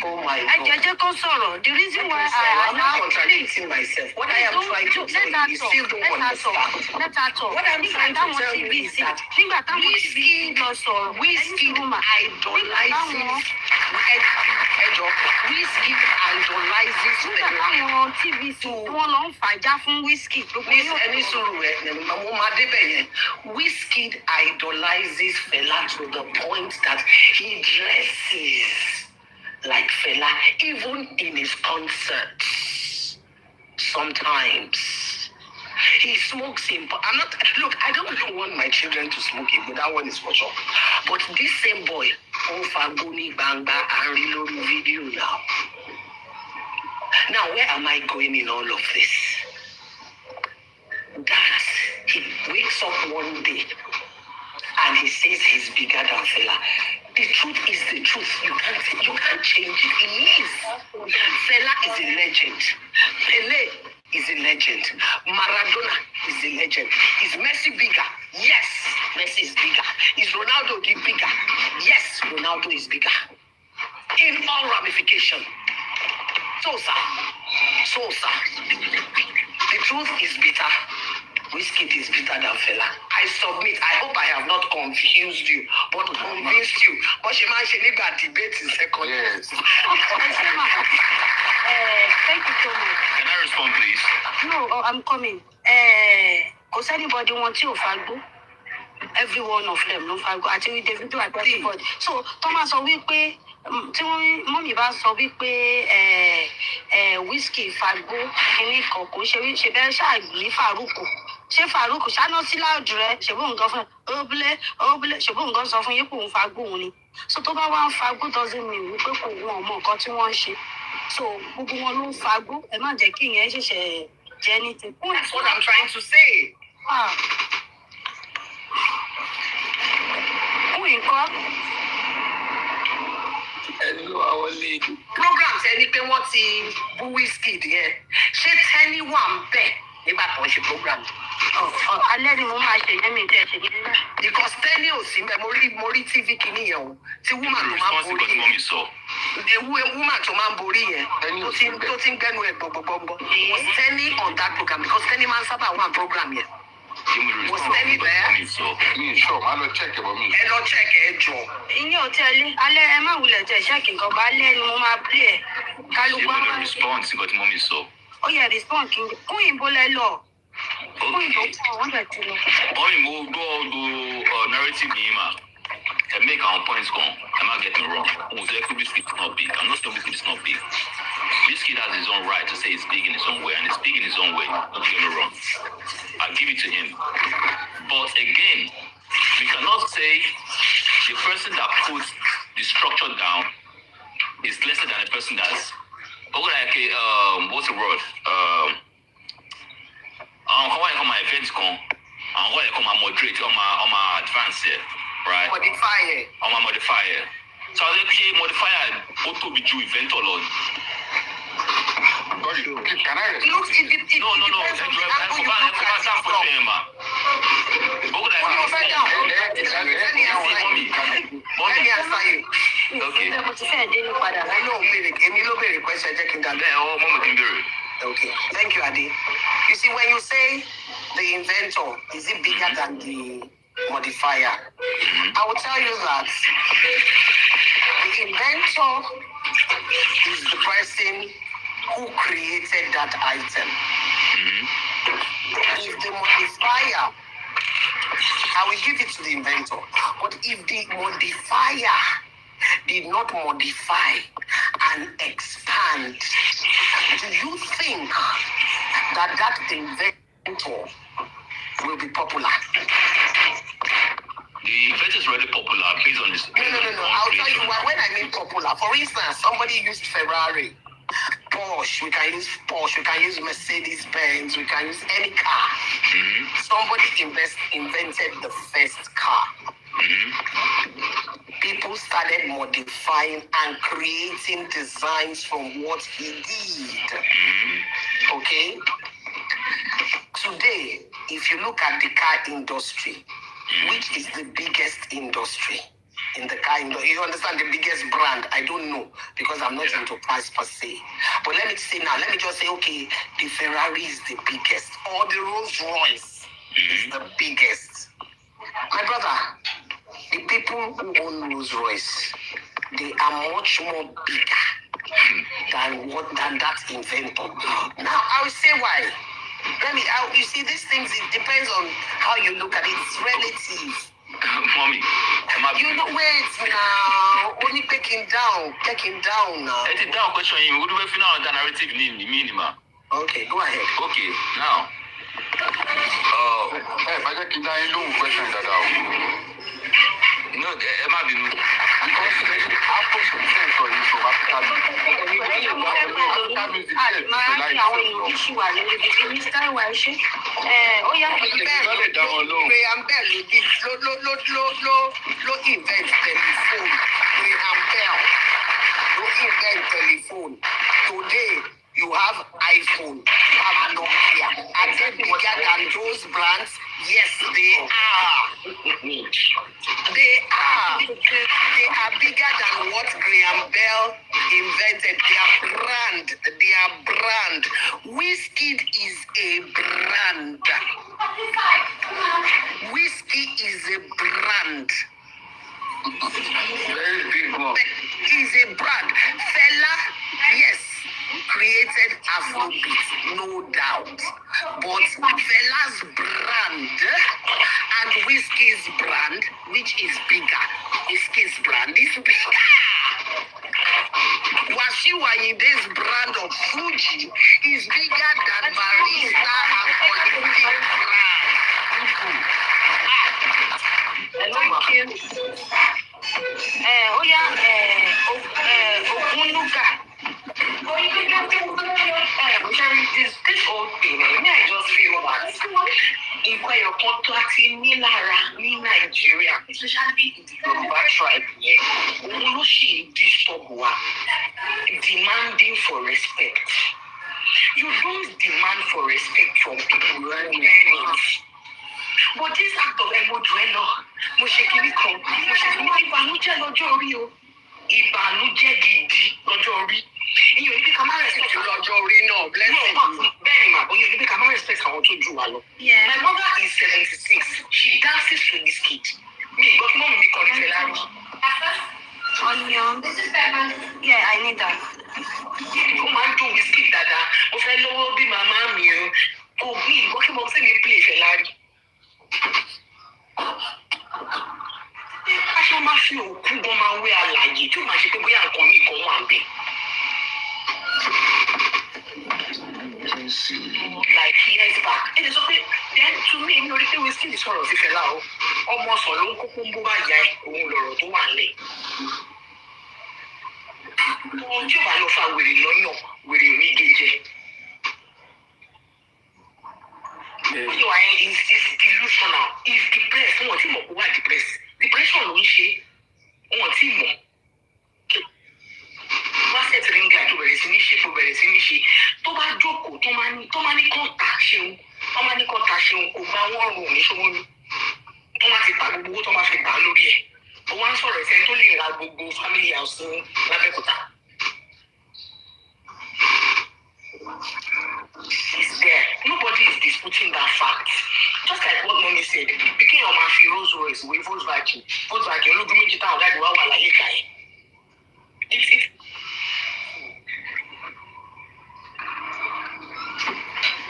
Oh my ẹ God. jẹ́ kó sọ̀rọ̀. The reason why I'm not contradicting myself. What I am trying to tell you is still don't understand. Let her talk. What I'm trying to tell you is that nígbà táwọn TVC lọ sọ̀rọ̀. Wizkid idolizes Wizkid idolizes nígbà táwọn TVC wọ́n lọ ń fàjà fún Wizkid. Please, any suru Wizkid idolizes Fela to the point that he dresses like Fela, even in his concerts. Sometimes he smokes in. I don't want my children to smoke it, but that one is for sure. But this same boy, Ofagoni Bangba, and reload video now. Now, where am I going in all of this? That he wakes up one day and he says he's bigger than Fela. The truth is the truth. You can't change it. He is. Fela is a legend. Pele is a legend. Maradona is a legend. Is Messi bigger? Yes, Messi is bigger. Is Ronaldo bigger? Yes, Ronaldo is bigger. In all ramifications. So, sir, the truth is bitter. Wizkid is bitter than Fela. I submit. I hope I have not confused you, but convinced you. But she might debate in second. Yes. Thank you so much. Can I respond, please? No, I'm coming. Cause anybody wants you to every one of them no fago. I think they do everybody. So Thomas sọ wípé tí mọ́mí bá sọ wípé Wizkid fagbó kíní kan kò ṣe bẹ́ẹ̀ ṣáàgbé Faruku. Ṣé Faruku ṣáná sí láàdù rẹ̀ ṣèbó nǹkan fún obìnrin ṣèbó nǹkan sọ fún yín kò ń fagbó òun ni. So tó bá wá ń fagbó doesn't mean wípé kò wọ́n ọmọ nǹkan tí wọ́n ń ṣe. So gbogbo wọn ló ń fagbó ẹ má jẹ́ kí ìyẹn ṣẹ̀ṣẹ̀ jẹ́ ní ti. That's what I'm trying to say. programs ẹni pé wọ́n ti bú Wizkid yẹn ṣé tẹ́ni wà ń bẹ̀ nígbà tó ń ṣe program. Alẹ́ ni mo máa ṣe yẹn mi tẹ̀ ṣe yẹn náà. Because tẹ́ni ò sí mbẹ̀ mo rí TV kìíní yẹn o tí woman tó máa ń borí yẹn woman tó máa ń borí yẹn tó ti ń gbẹ́nu ẹ̀ gbọ̀ngbọ̀ngbọ̀ was tẹ́ni on that program because tẹ́ni máa ń sábà wà program yẹn. Was tẹ́ni bẹ́ẹ̀? Mi sure, máa lọ check ẹ̀ bọ́ mi. Ẹ lọ check ẹ jọ. Ìyẹn ò tẹ́lẹ̀ alẹ́ ẹ má wulẹ̀ tẹ̀ ṣẹ́ẹ̀kì nǹkan bá alẹ́ ni mo máa play ẹ̀ kálukú á máa ṣe. Ó yẹ respond kí n kún ìbò lẹ lọ. Kún ìbò kún wọ́n bẹ̀ ti lọ. Only move go narrative name can make our points come. Am I getting wrong? Wizkid is not big. I'm not saying Wizkid is not big. Wizkid has his own right to say he's big in his own way, and he's big in his own way. Don't get me wrong. I'll give it to him. But again, we cannot say the person that puts the structure down is lesser than the person that's what's the word? How I come my events come, and why I come my moderate on my advance here, right? Modifier. On my modifier. So I say modifier auto be due event or not. Can I respond? Look, it depends on the angle you look at it from. Let me answer you. Okay. I know Èmi ló béèrè question jẹ́ kí n dàgbà. Okay, thank you, Ade. You see, when you say the inventor, is it bigger than the modifier? I will tell you that the inventor is the person who created that item. If the modifier, I will give it to the inventor, but if the modifier did not modify and expand, do you think that inventor will be popular? The event is really popular based on this. No. I'll tell you why. When I mean popular, for instance, somebody used Ferrari, Porsche. We can use Porsche. We can use Mercedes Benz. We can use any car. Somebody invented the first car. People started modifying and creating designs from what he did. Okay? Today, if you look at the car industry, which is the biggest industry in the car industry? You understand the biggest brand? I don't know because I'm not into price per se. But let me just say, okay, the Ferrari is the biggest, or the Rolls Royce is the biggest. My brother, the people who own Rolls Royce, they are much more bigger than that inventor. Now I will say why. You see, these things, it depends on how you look at it. It's relative. Mommy, you know, wait now. Only take him down now. It's a down question. What do we feel now? The narrative minima. Okay, go ahead. Okay, now. If I just keep that, you question that No, it might be. Today, you have iPhone, you have Nokia. Are they bigger than those brands? Yes, they are. They are. They are bigger than what Graham Bell invented. Their brand. Wizkid is a brand. Wizkid is a brand. Very big one. Is a brand. Fela, yes, created Afrobeat, no doubt. But Fela's brand and Wizkid's brand, which is bigger, Wizkid's brand is bigger. Wasiu Ayinde's brand of Fuji is bigger than Barista and Olympic brand. Thank you. Okunuka. This whole thing, I just feel that if I ẹyọ kan tó a ti ní lára ní Nàìjíríà, especially in the Yorùbá tribe yẹn, òun ló ṣì ń disturb wa, demanding for respect. You don't demand for respect from people, you earn it. But this act of emojuelo, mo ṣe kiri kan, mo ṣe kiri ìbànújẹ́ lọ́jọ́ orí o, ìbànújẹ́ gidi lọ́jọ́ orí. Ìyẹn ò ní bí ká má respect lọ́jọ́ orí náà, blessing. Bẹ́ẹ̀ ni màá bọ́, ìyẹn ò ní bí ká má respect àwọn tó jù wá lọ. My mother is 76. She dances to Wizkid. Mi ìgbọ́ kí mọ́mí mi kọrin Fela rí. Onion. Yeah, I need that. Ó máa ń dùn Wizkid dáadáa. Mo fẹ́ lówó bí màmá mi o. Kò bí ìgbọ́ kí mọ́mí mi play Fela rí. Aṣọ máa fi òkú gan máa wé alàyè tí ó máa ṣe pé bóyá nǹkan mi kan wà bẹ́ẹ̀. Like years back. It is okay. Then to me, mi ò rí pé Wizkid sọ̀rọ̀ sí Fela o. Ọmọ sọ̀ ló ń kókó ń bó bá ya ẹ̀ òun lọ̀rọ̀ tó wà nílẹ̀. Ohun tí ò bá lọ fa wèrè lọ́yàn, wèrè ò ní gé jẹ. Ó wà yẹn is delusional, is depressed. Wọ́n ti mọ̀ kó wà depressed. Depression ló ń ṣe. Wọ́n ti mọ̀. Wọ́n set ringa tó bẹ̀rẹ̀ sí ní ṣe tó bẹ̀rẹ̀ sí ní ṣe. Tó bá jókòó tó máa ní kọ́ńtà ṣeun. Wọ́n máa ní kọ́ńtà ṣeun kò gba wọ́n rùn ní ṣòwò ni. Wọ́n máa ti ta gbogbo owó tó máa fi gbà á lórí ẹ̀. Ó wá ń sọ̀rọ̀ ìfẹ́ tó lè ra gbogbo family house ní Lábẹ́òkúta. It's there. Nobody is disputing that fact. Just like what Mommy said, pikin ọmọ afi Rolls Royce wey Volkswagen ológun méjì táwọn ọ̀gá ìwà wà láyé ìgbà yẹn.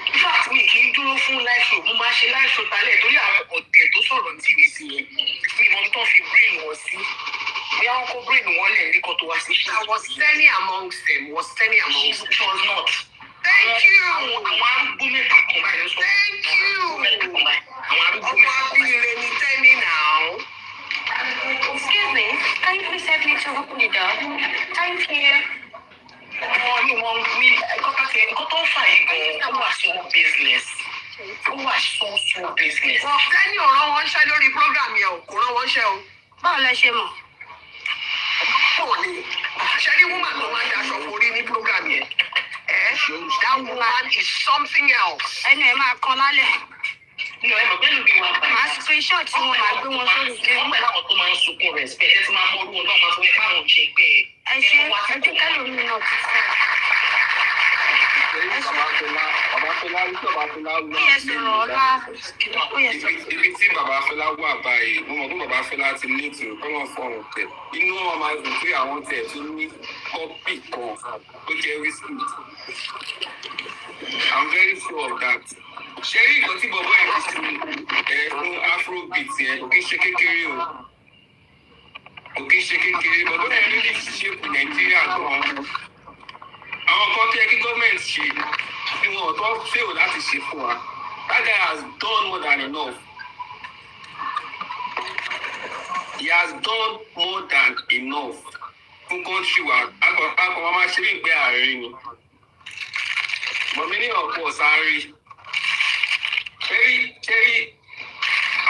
In fact, mi kì í dúró fún live show. Mo máa ṣe live show talẹ̀ torí àwọn ọ̀dẹ̀ tó sọ̀rọ̀ ní TV sí yẹn. Mi mọ̀ tó fi brain wọn sí. Bí àwọn kó brain wọn lẹ̀ ní kan tó wá sí. I was standing amongst them. She was not. Thank you. Àwọn arúgbó mẹ́ta kan báyìí ló sọ. Thank you. Àwọn arúgbó mẹ́ta kan báyìí. Ọmọ abíire ni tẹ́ni náà. Excuse me, can you please help me to open the door? Thank you. Wọ́n ní wọ́n ní nǹkan tó fà yìí gan-an, ó wà so business. Ó wà so business. Tẹ́ni ò rán wọn ṣẹ́ lórí program yẹn o, kò rán wọn ṣẹ́ o. Báwo lẹ ṣe mọ̀? Pọ̀ ni, ṣé ní woman tó máa ń daṣọ forí ní program yẹn? That woman is something else. Ẹnu ẹ̀ máa kan lálẹ́. Ní ọ̀rẹ́ mọ̀ pẹ́lú bí wọn bá. Màá screenshot tí wọ́n máa gbé wọn sórí kí. Wọ́n pẹ̀lú àwọn tó máa ń sunkún respect. Ẹ ti máa mọ orúkọ náà máa sọ pé báwọn ò ṣe pé ẹ. Ẹ ṣe ẹjú kẹ́lòmí náà ti fẹ́. Bàbá Fela rí tí bàbá Fela wà. Ó yẹ sọ̀rọ̀ ọ̀la. Ó yẹ sọ̀rọ̀. Ibi tí bàbá Fela wà báyìí, mo mọ̀ pé bàbá Fela ti ní ìtùnú kọ́nà fọ̀rùn tẹ̀. Inú wọn máa dùn pé àwọn tẹ̀ tún ní kọ́pì kan tó jẹ́ Wizkid. I'm very sure of that. Ṣé rí nǹkan tí bọ̀bọ̀ yẹn ti ṣe fún Afrobeat yẹn kò kí ṣe kékeré o? Kò kí ṣe kékeré, bọ̀bọ̀ yẹn ló lè ṣèpù Nàìjíríà gan-an. Àwọn kan tó yẹ kí gọ́ọ̀mẹ̀ntì ṣe tí wọn ò tó fail láti ṣe fún wa. That guy has done more than enough. He has done more than enough fún country wa. Akọ̀ wa máa ṣe bí ìgbé ààrẹ ni. Bọ̀mí ní ọ̀pọ̀ sáré. Ṣé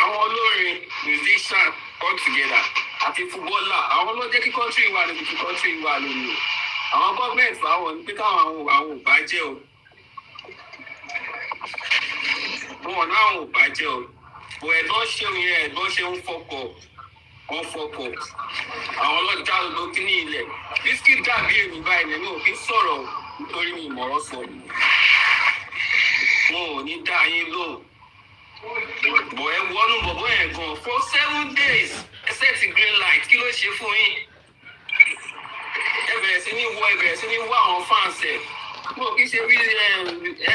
àwọn olórin musician come together àti footballer àwọn ló jẹ́ kí country wa níbi tí country wa lónìí. Àwọn gọ́ọ̀mẹ̀ntì fáwọn ní pé káwọn àwọn ò bá jẹ́ o. Wọn náà ò bá jẹ́ o. Bò ẹ̀dán ṣe òun yẹn ẹ̀dán ṣe ń fọkọ̀. Wọ́n fọkọ̀. Àwọn ọlọ́jà ló kí ní ilẹ̀. Wizkid dàbí èmi báyìí lẹ́nu òfin sọ̀rọ̀ nítorí mi ìmọ̀ràn sọ. Wọn ò ní dá yín lóhùn. Bọ̀ ẹ wọnú bọ̀bọ̀ yẹn gan for 7 days. Ẹ sẹ́ẹ̀tì green light kí ló ṣe fún yín? Ẹ bẹ̀rẹ̀ sí ní wá àwọn fans ẹ̀. Mo kì í ṣe bí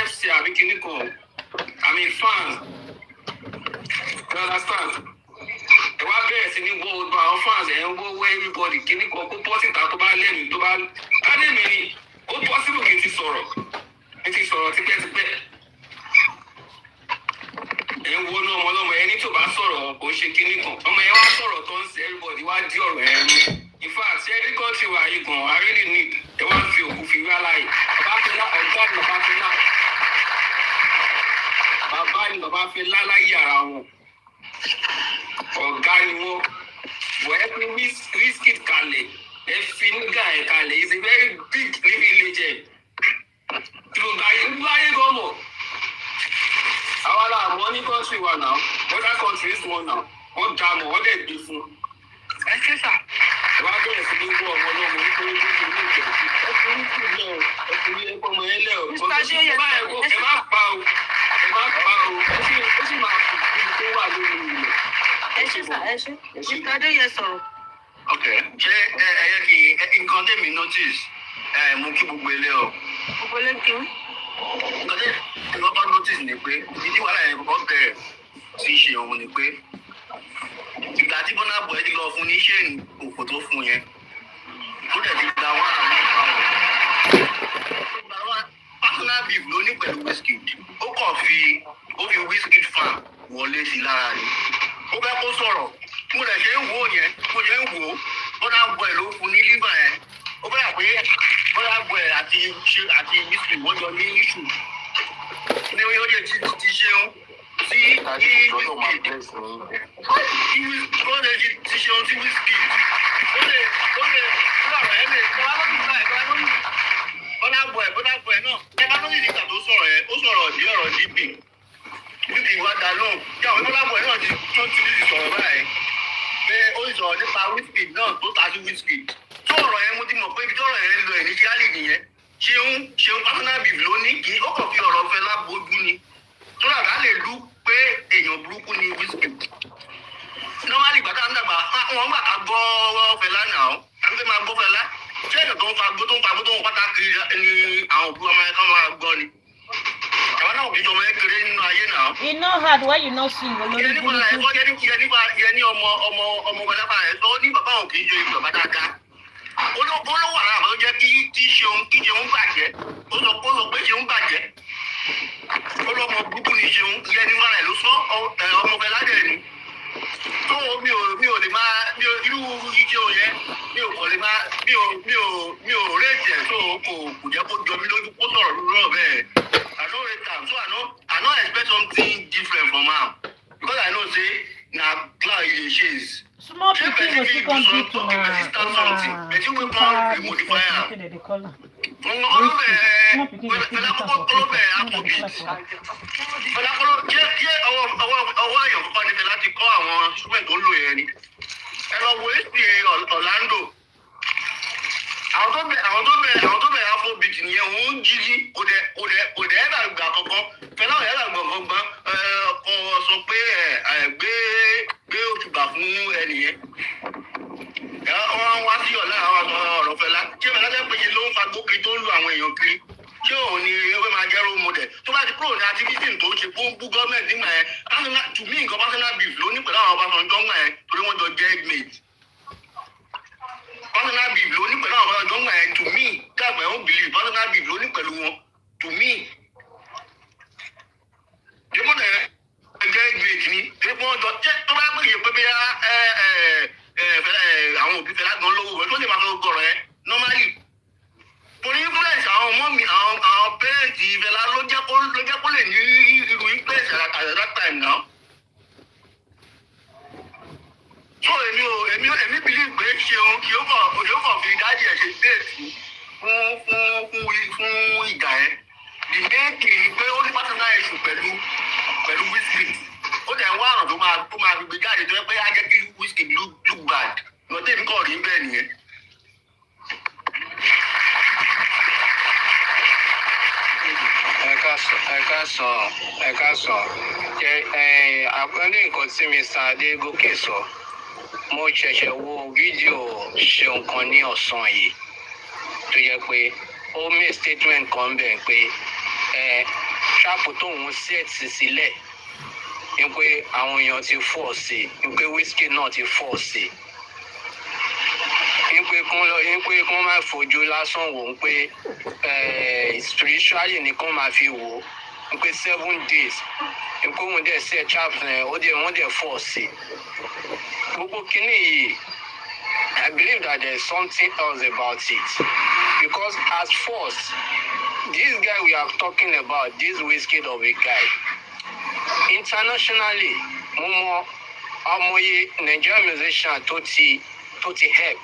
FC àbí kíní kan. I mean fans. You understand? Ẹ wá bẹ̀rẹ̀ sí ní wọ́ ọdún àwọn fans ẹ̀ ń wọ́ everybody kíní kan kó pọ́sìtà tó bá lẹ́nu tó bá. Kálẹ̀mí ni ó possible kí n ti sọ̀rọ̀. N ti sọ̀rọ̀ tipẹ́tipẹ́. Ẹ ń wọnú ọmọ ọlọ́mọ ẹni tó bá sọ̀rọ̀ kò ṣe kíní kan. Ọmọ yẹn wá sọ̀rọ̀ tó ń ṣe everybody wá dí ọ̀rọ̀ ẹ̀ mú. In fact, ṣé ẹni kan ti wà yìí gan, I really need ẹ wá fi òkú fi wá láyé. Bàbá Fela ọ̀gá ni bàbá Fela. Bàbá ni bàbá bá fẹ́ láláyé ara wọn ọ̀gá ni wọ́n bọ̀ ẹ pé Wizkid kalẹ̀ ẹ fi nígà ẹ̀ kalẹ̀ is a very big living legend tí mo gbà yín láyé gọ́mọ̀ àwọn aláàmọ́ ní country wa náà other countries wọn náà wọ́n dá mọ̀ wọ́n dẹ̀ gbé fún ẹ ṣe sà ẹ wá bẹ̀rẹ̀ sí ní wọ ọmọ náà mo ní kó ló tó ní ìjọ ẹ fi ní kí lẹ o ẹ fi ní ẹ̀kọ́ ọmọ yẹn lẹ o ẹ má pa o ó sì máa kù níbi tó wà lórí ilẹ̀. ẹ ṣe sà ẹ ṣe Mr. Adéyẹ sọ̀rọ̀. ok ṣé ẹ yẹ kí nǹkan tẹ̀mí notice mú kí gbogbo ilé o. gbogbo ilé kí n. nǹkan tẹ̀mí kọ́kọ́ notice ni pé ìdí wàhálà yẹn kọ́kọ́ bẹ̀rẹ̀ sí ṣe òun ni pé ìgbà tí Burna Boy ti lọ fún ní ṣé òkò tó fún yẹn ó dẹ̀ ti gba wá àwọn personal beef ló ní pẹ̀lú Wizkid ó kàn fi Wizkid fan wọlé sí lára rẹ̀ ó fẹ́ kó sọ̀rọ̀ mo lè ṣe ń wò yẹn mo ṣe ń wò Burna Boy ló fún ní liver yẹn ó fẹ́ pé Burna Boy àti Wizkid wọ́n jọ ní issue ní ó yẹ ti ṣeun sí Wizkid ti ṣeun sí Wizkid ó lè fúlàrọ̀ ẹ̀ lè kọ́ wá lórí ìgbà ẹ̀kọ́ lórí Burna Boy náà ẹ bá lórí ìgbà tó sọ̀rọ̀ ẹ̀ ó sọ̀rọ̀ ní ọ̀rọ̀ dp níbi ìwà dà lóhùn kí àwọn Burna Boy náà tó ti ní ìsọ̀rọ̀ báyìí pé ó sọ̀rọ̀ nípa Wizkid náà tó ta sí Wizkid tó ọ̀rọ̀ yẹn mo ti mọ̀ pé ibi tó ọ̀rọ̀ yẹn lọ ẹ̀ ní kíálì nìyẹn ṣeun personal beef ló ní kí ó kàn fi ọ̀rọ̀ Fela bójú ni tó rà lè lú pé èèyàn burúkú ni Wizkid normally gbàtà ń dàgbà wọn gbà ká gbọ́ Fela náà àbí fẹ́ máa gbọ́ Fela ṣé èèyàn tó ń fa gbó tó ń pátá kiri ni àwọn òbí ọmọ ẹ̀ka máa gbọ́ ni àwọn náà òbí ọmọ ẹ̀ kéré nínú ayé náà. e no hard when you no sing olórí burúkú. yẹ ní ọmọ ọlọ́pàá rẹ̀ sọ ní bàbá òun kì í ṣe ìjọba dáadáa olówó wà lára àwọn jẹ́ kí ṣeun bàjẹ́ ó sọ pé ṣeun bàjẹ́ olóòmọ burúkú ni ṣeun yẹ ní fúnra ẹ̀ ló sọ ọmọ Fela dẹ̀ ni tó mi ò lè máa irú iṣẹ́ òye mi ò kọ̀ lè máa mi ò rédì ẹ̀ tó kò jẹ́ kó jọ mí lójú kó sọ̀rọ̀ lórí bẹ́ẹ̀ I no rate am so I no expect something different from am because I know say na cloud e dey chase. Small pikin go still come do to my Orlando. Àwọn tó bẹ̀rẹ̀ afrobeat nìyẹn òun jíjí kò dẹ̀ ẹ̀dà gbà kankan Fela ò ẹ̀dà gbọ̀ngàn kò sọ pé gbé òtùgbà fún ẹnìyẹn. Wọ́n wá sí ọ̀la àwọn ọ̀rọ̀ Fela ṣé Fela jẹ́ pé ló ń fa gbókiri tó ń lu àwọn èèyàn kiri ṣé òun ni ewé máa jẹ́ role model tó bá ti kúrò ní activism tó ń ṣe fún bú gọ́ọ̀mẹ̀ntì nígbà yẹn to me nǹkan personal beef ló ní pẹ̀lú àwọn Ọbásanjọ́ nígbà yẹn torí wọ́n jọ jẹ́ mate. Personal beef ló ní pẹ̀lú àwọn Ọbásanjọ́ nígbà yẹn to me dàgbà ẹ̀ ń believe personal beef ló ní pẹ̀lú wọn to me. Dèmọ́dẹ̀ jẹ́ mate ni èèpọ̀ ọjọ́ tó bá gbé yẹn pé bí àwọn òbí Fela gan lówó rẹ̀ tó lè máa lọ gọ̀rọ̀ ẹ̀ normally. Torí influence àwọn ọmọ mi àwọn parents Fela ló jẹ́ kó lè ní irú influence at that time now. So èmi believe pé ṣeun kí ó kàn fi dájú ẹ̀ ṣe déètì fún ìgbà ẹ̀. The main thing ni pé ó ní personal issue pẹ̀lú Wizkid. Ó dẹ̀ ń wá ọ̀rọ̀ tó máa fi gbé jáde tó yẹ pé á jẹ́ kí Wizkid look bad. Lọ́tẹ̀ mi kàn rí bẹ́ẹ̀ nìyẹn. ẹ ká sọ àpẹẹrẹ nǹkan tí Mr. Adégòkè sọ mo ṣẹ̀ṣẹ̀ wo fídíò Seun kan ní ọ̀sán yìí tó yẹ pé ó make statement kan bẹ̀ pé ṣáàpù tóun ṣẹ́ẹ̀tì sílẹ̀ ni pé àwọn èèyàn ti fọ́ sí i ni pé Wizkid náà ti fọ́ sí i pé kún máa fojú lásán wò ó pé spiritually ni kún máa fi wò ó pé 7 days pé òun dẹ̀ ṣe trap wọ́n dẹ̀ fọ́ sí gbogbo kínní yìí I believe that there is something else about it because as first this guy we are talking about, this Wizkid of a guy, internationally mo mọ ọmọye Nigerian musician tó ti help.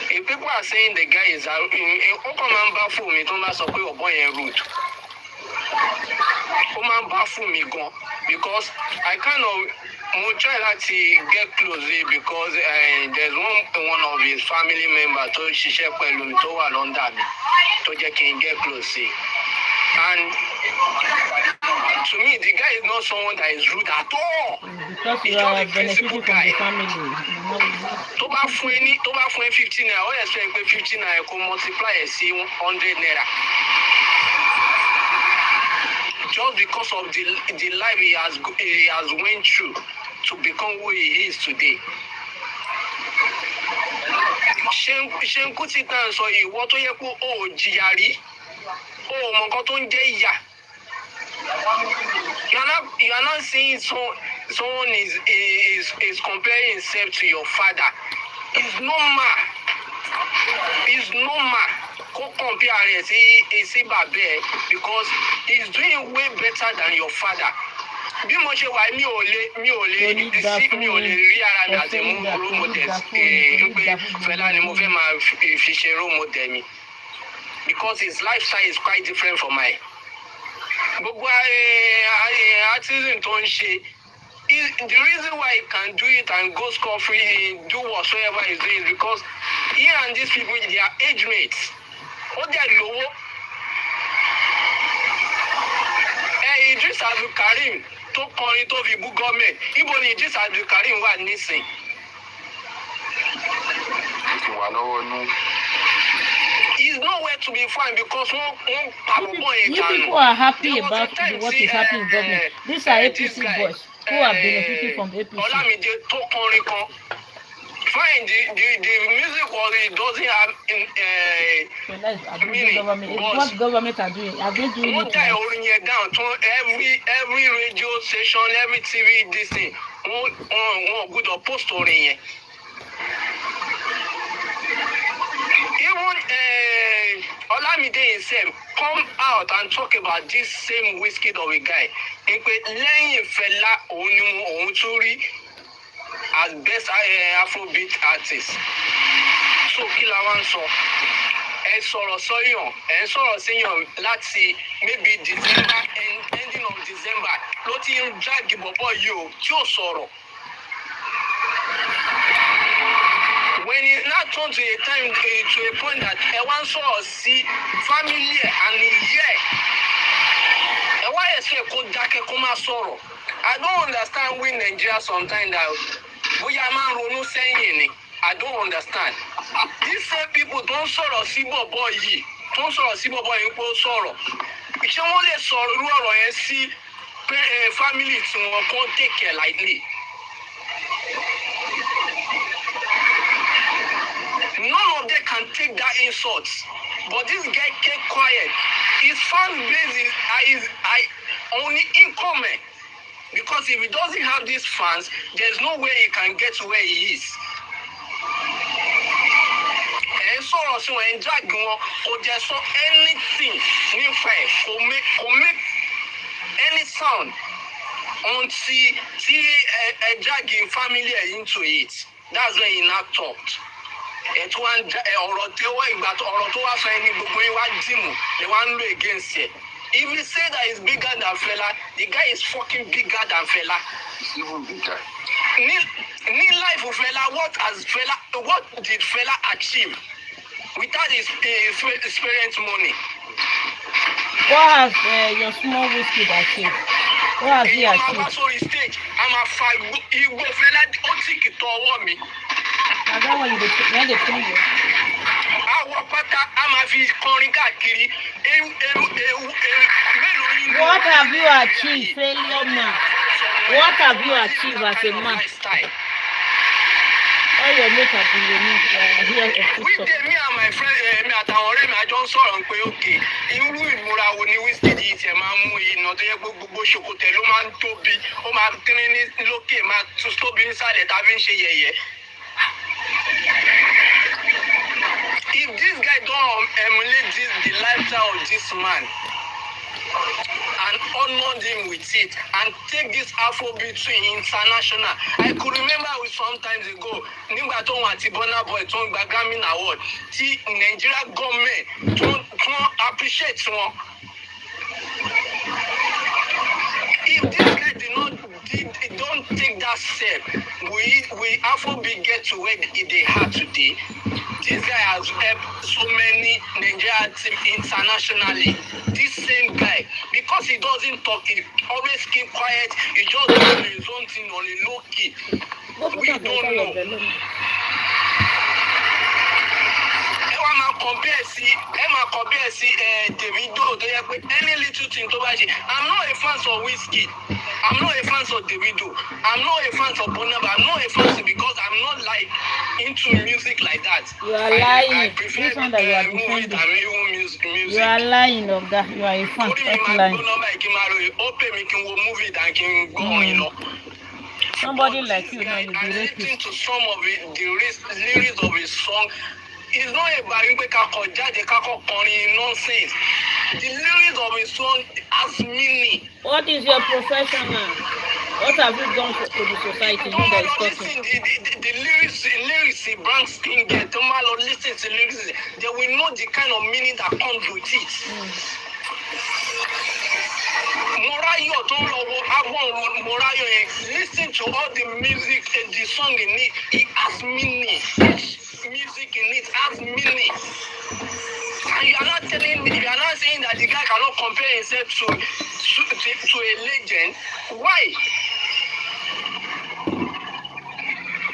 If people are saying the guy is ó kàn máa ń bá fún mi tó máa sọ pé ọ̀bọ yẹn rude. Ó máa ń bá fún mi gan because I kind of mo try láti get close because there's one of his family members tó ṣiṣẹ́ pẹ̀lú mi tó wà London mi tó jẹ́ kí n get close and to me the guy is not someone that is rude at all. Because you are benefiting from the family. Tó bá fún ẹ 15 naira ó yẹ sọ pé 15 naira kó multiply ẹ̀ sí 100 naira. Just because of the life he has went through to become who he is today. Seun Kuti tá à ń sọ ìwọ tó yẹ kó o jìyà rí o mọ nǹkan tó ń jẹ́ ìyà. You are not seeing someone is comparing himself to your father. It's normal. It's normal. Go compare it sí bàbá ẹ because he's doing way better than your father. Bí mo ṣe wà mi ò lè rí ara mi àti mú role model pé Fela ni mo fẹ́ máa fi ṣe role model mi because his lifestyle is quite different from mine. Gbogbo artisan tó ń ṣe the reason why he can do it and go scot-free do whatsoever he's doing is because he and these people they are age mates. Ó dẹ̀ lówó. Idris Abdulkarim tó kọrin tó fi bú gọ́ọ̀mẹ̀ntì ibo ni Idris Abdulkarim wà nísìn. He's nowhere to be found because you people are happy about what is happening in government. These are APC boys who are benefiting from APC. Olamide tó kọrin kan. Fine, the music doesn't have meaning. What government are doing? Are they doing it? Down to every radio station, every TV, this thing. One good or post Even Olamide himself come out and talk about this same Wizkid of a guy. Lẹ́yìn Fela òun tún rí as best Afrobeat artist. So kí la wá ń sọ? Ẹ sọ̀rọ̀ sọ́yàn láti maybe December ending of December ló ti ń drag bọ̀bọ̀ yìí o tí ò sọ̀rọ̀. When it now turns to a time to a point that ẹ wá ń sọ̀rọ̀ sí family and ìyẹ́ ẹ wá ẹ̀sẹ̀ kó dákẹ́ kó má sọ̀rọ̀. I don't understand we Nigeria sometimes that bóyá máa ń ronú sẹ́yìn ni. I don't understand. These same people don't sọ̀rọ̀ sí bọ̀bọ̀ yìí pé ó sọ̀rọ̀. Ṣé wọ́n lè sọ̀rọ̀ irú ọ̀rọ̀ yẹn sí family tí wọ́n kàn take care lightly? None of them can take that insult. But this guy kept quiet. His fan base is only income. Because if he doesn't have these fans, there's no way he can get to where he is. And sọ̀rọ̀ sí wọn drag wọn kò jẹ́ sọ anything nípa ẹ̀ kò make any sound until dragging family into it. That's when he now talked. Ọ̀rọ̀ tó wá sọ ẹni gbogbo yín wá dìmú ni wọ́n ń lò against it. If you say that he's bigger than Fela, the guy is fucking bigger than Fela. He's even bigger. Ní life of Fela, what did Fela achieve without his experience money? What has your small Wizkid achieved? What has he achieved? I'm sorry, stage. I'm a five. Igbo Fela ó tì kì tọwọ́ mi. Na that one you dey tell you. Àwọn pátá a máa fi kọrin káàkiri. What have you achieved, failure man? What have you achieved as a man? All your mate have been removed here of With me and my friend, mi àtàwọn ọ̀rẹ́ mi àjọ ń sọ̀rọ̀ pé okay, irú ìmúra wo ni Wizkid yìí tiẹ̀ máa ń mú iná tó yẹ gbogbo ṣòkòtẹ̀ ló máa ń tóbi, ó máa ń kíní ní lókè, máa tún tóbi nísàlẹ̀ tàbí ń ṣe yẹ̀yẹ́. If this guy don't emulate the lifestyle of this man, and honored him with it and take this Afrobeat to international. I could remember with some times ago, nígbà tó wọn àti Burna Boy tó ń gba Grammy Award, tí Nigeria government tó appreciate wọn. If this guy don't take that step, we Afrobeat get to where they are today. This guy has helped so many Nigerian teams internationally. This same guy, because he doesn't talk, he always keep quiet. He just does his own thing on a low key. We don't know. Compare Davido tó yẹ pé any little thing tó bá ṣe. I'm not a fan of Wizkid. I'm not a fan of Davido. I'm not a fan of Burna Boy. I'm not a fan because I'm not like into music like that. You are lying. I prefer this one that you are movies defending. and even music. You are lying of that. You are a fan. Stop lying. Somebody like you now, you be rapist. Listening to some of the lyrics of his song. It's not about you nonsense. The lyrics of his song has meaning. What is your profession now? What have you done to the society? You that is talking. The lyrics he brings in there. Tomorrow listen to lyrics. They will know the kind of meaning that comes with it. Morayo don't know Morayo. Listen to all the music and the song in it. It has meaning. Music in it has meaning. And you are not telling me, you are not saying that the guy cannot compare himself to a legend. Why?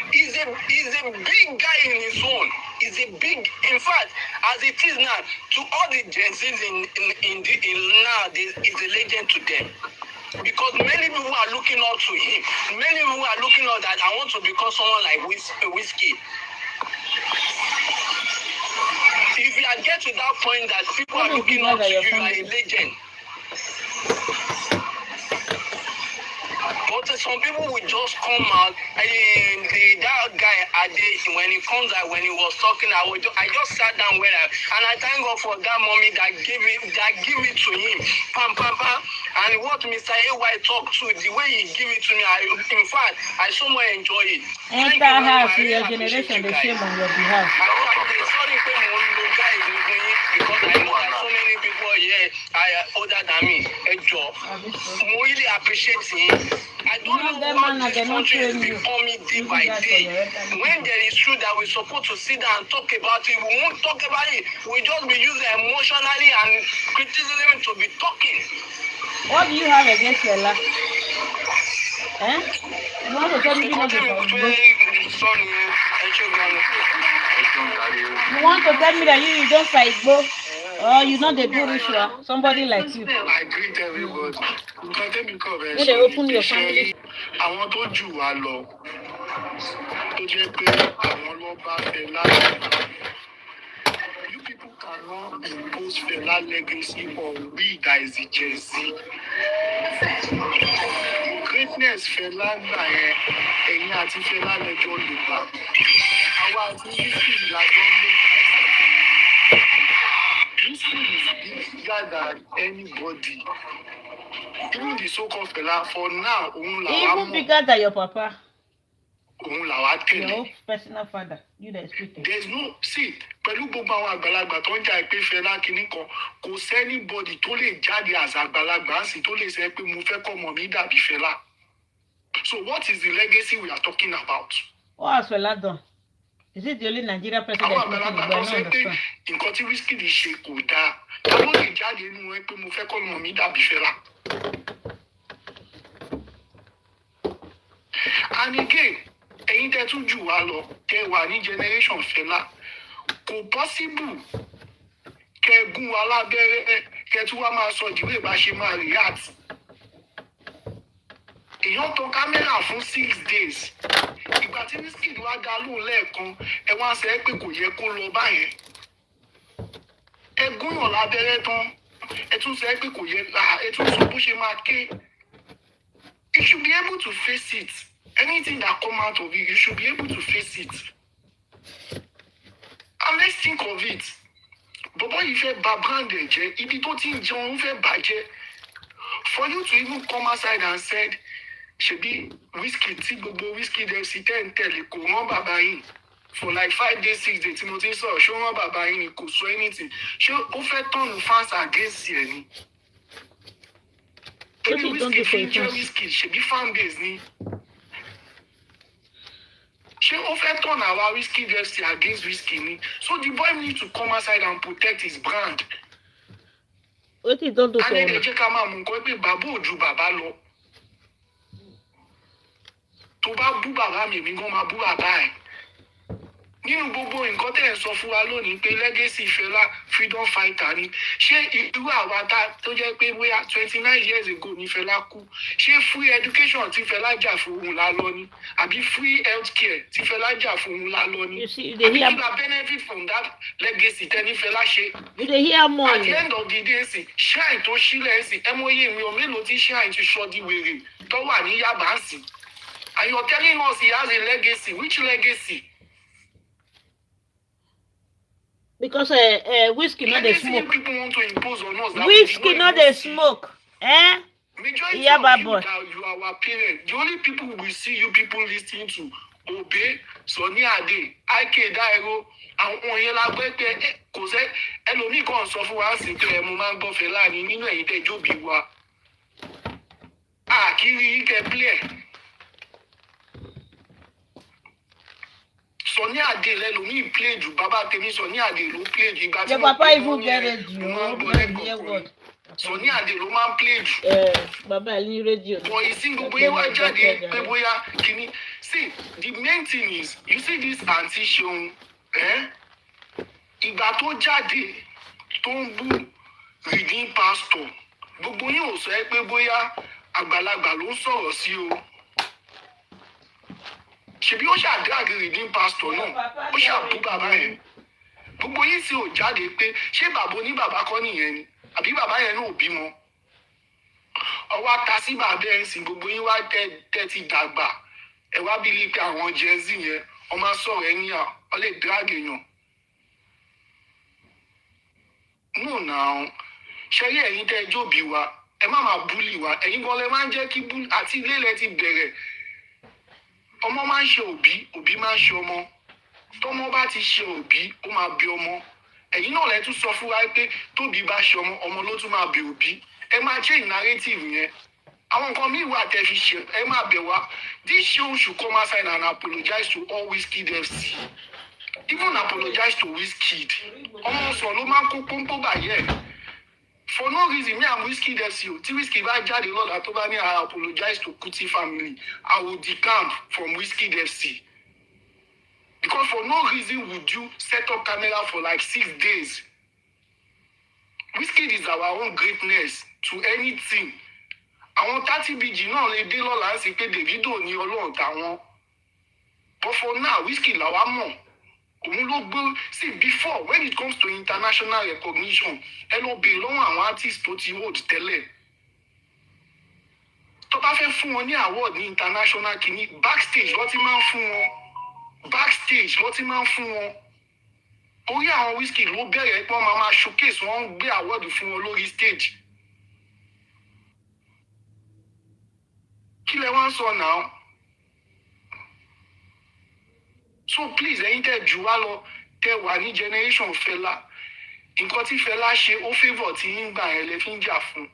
He's a big guy in his own. He's a big, in fact, as it is now, to all the Gen Zs in nowadays, he's a legend to them. Because many people are looking up to him. Many people are looking up that I want to become someone like Wizkid. If you get to that point that people are looking up to you, you are a legend. But some people will just come out. And that guy, when he comes out, when he was talking, I just sat down and I thank God for that mommy that give it to him. Pam, pam, pam. And what Mr. AY talked to, the way he give it to me, in fact, I so much enjoy it. Enter house, your generation, they shame on your behalf. Sorry, because I know that so many people here are older than me. I really appreciate him. I don't know what this country is becoming day by day. When there is truth that we're supposed to sit down and talk about it, we won't talk about it. We just be using emotionally and criticism to be talking. What do you have against Fela? You want to tell me not to You want to tell me that you don't fight both? Or you know they do ritual? Somebody like you. I greet everybody. When they open your family. I want to do wá lọ. Tó jẹ́ pé àwọn ló bá Fela. You people cannot impose Fela legacy on we that is the Gen Z. Greatness Fela gbà yẹn, ẹ̀yin àti Fela lẹ́jọ́ lè gbà. Àwa àti Wizkid lájọ́ ń lè gbà. Wizkid is bigger than anybody. Even the so-called Fela, for now, even bigger than your papa. Your own personal father. You that speaking. There's no, see, pẹ̀lú gbogbo àwọn àgbàlagbà tó ń jà pé Fela kìíní kan, kò sẹ́nibody tó lè jáde as àgbàlagbà sì tó lè sẹ́ pé mo fẹ́ kọ́ ọmọ mi dàbí Fela. So what is the legacy we are talking about? What has Fela done? Is it the only Nigeria president àwọn àgbàlagbà tó sẹ́ pé nǹkan tí Wizkid ṣe kò dáa. Ta ló lè jáde nínú ẹ pé mo fẹ́ kọ́ ọmọ mi dàbí Fela? And again, ẹ̀yin tẹ́ tún jù wá lọ, tẹ́ wà ní generation Fela, kò possible kẹ́ gún wa lábẹ́rẹ́, kẹ́ tún wá máa sọ ìdíwé bá ṣe máa react. Èèyàn tọ kámẹ́rà fún 6 days. Ìgbà tí Wizkid wá dá lóhùn lẹ́ẹ̀kan, ẹ wá sọ pé kò yẹ kó lọ báyẹn. Ẹ gúnyàn lábẹ́rẹ́ tán, ẹ tún sọ pé kò yẹ, ẹ tún sọ bó ṣe máa ké. You should be able to face it. Anything that come out of it, you should be able to face it. And let's think of it. Bọ̀bọ́ yìí fẹ́ bà brand ẹ̀ jẹ́, ibi tó ti ń jẹun ń fẹ́ bàjẹ́. for you to even come outside and said, Shebi, Wizkid, Wizkid FC 10 kò rán bàbá yín for like 5 days, 6 days, Timothy sọ, ṣé rán bàbá yín ni kò sọ anything. Ṣé ó fẹ́ turn fans against ẹ̀ ni? Torí Wizkid fi ń jẹ́ Wizkid, ṣebí fan base ni. Ṣé ó fẹ́ turn our Wizkid FC against Wizkid ni? So the boy need to come outside and protect his brand. What he don't do for him? And then they ká máa mú nǹkan pé bàbá ò ju bàbá lọ. Tó bá bú bàbá mi, èmi gan máa bú bàbá ẹ̀. Nínú gbogbo nǹkan tẹ́ ẹ̀ sọ fún wa lónìí pé legacy Fela freedom fighter ni. Ṣé irú àwa tó jẹ́ pé bóyá 29 years ago ni Fela kú? Ṣé free education tí Fela jà fún òun la lọ ni? Àbí free healthcare tí Fela jà fún òun la lọ ni? Àbí kí la benefit from that legacy tẹ́ni Fela ṣe? You dey hear more. At the end of the day sì, shrine tó sílẹ̀ sì, ẹ mọ iye mi ò mélòó tí shrine ti sọ di wèrè tó wà ní Yaba sí. And you're telling us he has a legacy. Which legacy? Because Wizkid not dey smoke. People want to impose on us. Wizkid not dey smoke. Majority Yeah, of boy. You are our parents. The only people we see you people listening to Obey, Sunny Ade, IK Dairo, and Onye Lagbete, kò sẹ́ ẹlòmíì kan sọ fún wa sí pé mo máa ń gbọ́ Fela ní nínú ẹ̀yìn tẹ́jọ́ bí wa. Kiri kẹ́ play. Sunny Ade lẹ́lòmíì play jù bàbá tèmi Sunny Ade ló play jù ìgbà tí Your papa even get radio. Sunny Ade ló máa ń play jù. Bàbá ẹ̀ ní rédíò. But you see gbogbo yín wá jáde pé bóyá kìíní. See, the main thing is, you see this aunty Seun, ìgbà tó jáde tó ń bú redeem pastor, gbogbo yín ò sọ pé bóyá àgbàlagbà ló ń sọ̀rọ̀ sí o. Ṣebí ó ṣàdúrà redeem pastor náà, ó ṣàbú bàbá yẹn. Gbogbo yín sì ò jáde pé ṣé bàbá oníbàbá kọ́ nìyẹn ni? Àbí bàbá yẹn náà ò bímọ? Ọwọ́ ata sí bàbá ẹ̀ ń sìn, gbogbo yín wá tẹ́ ti dàgbà. Ẹ wá bí pé àwọn Gen Z yẹn, wọ́n máa sọ̀rọ̀ ẹni à, wọ́n lè drag èèyàn. No now, ṣe rí ẹ̀yin tẹ́ ẹ jóbi wa, ẹ má máa búlì wa, ẹ̀yin gan lẹ máa ń jẹ́ kí búlì àti ilé ilẹ̀ ti bẹ̀rẹ̀. Ọmọ máa ń ṣe òbí, òbí máa ń ṣe ọmọ. Tọ́mọ bá ti ṣe òbí, ó máa bí ọmọ. Ẹ̀yin náà lẹ tún sọ fún wa pé tóbi bá ṣe ọmọ, ọmọ ló tún máa bí òbí. Ẹ máa change narrative yẹn. Àwọn nǹkan míì wà tẹ́ fi ṣe, ẹ máa bẹ̀ wá. This show should come outside and apologize to all Wizkid FC. Even apologize to Wizkid. Ọmọ sọ ló máa ń kó pọ́npọ́ bàyẹ̀. For no reason, me and Wizkid FC, tí Wizkid bá jáde lọ́la tó bá ní I apologize to Kuti family, I will decamp from Wizkid FC. Because for no reason would you set up camera for like 6 days. Wizkid is our own greatness to anything. Àwọn 30BG náà lè dé lọ́la sí pé Davido ní Ọlọ́run táwọn. But for now, Wizkid làwa mọ̀. Òun ló gbé see before when it comes to international recognition, ẹ lọ bèèrè lọ́wọ́ àwọn artist tó ti hold tẹ́lẹ̀. Tó bá fẹ́ fún wọn ní award ní international kìíní, backstage ló ti máa ń fún wọn. Backstage ló ti máa ń fún wọn. Orí àwọn Wizkid ló bẹ̀rẹ̀ pé wọ́n máa showcase wọ́n ń gbé award fún wọn lórí stage. Kí lẹ wá ń sọ now? So please, ẹ̀yin tẹ́ jù wá lọ, tẹ́ wà ní generation Fela. Nǹkan tí Fela ṣe, ó favour tí yín gbà yẹn lẹ fi ń jà fún.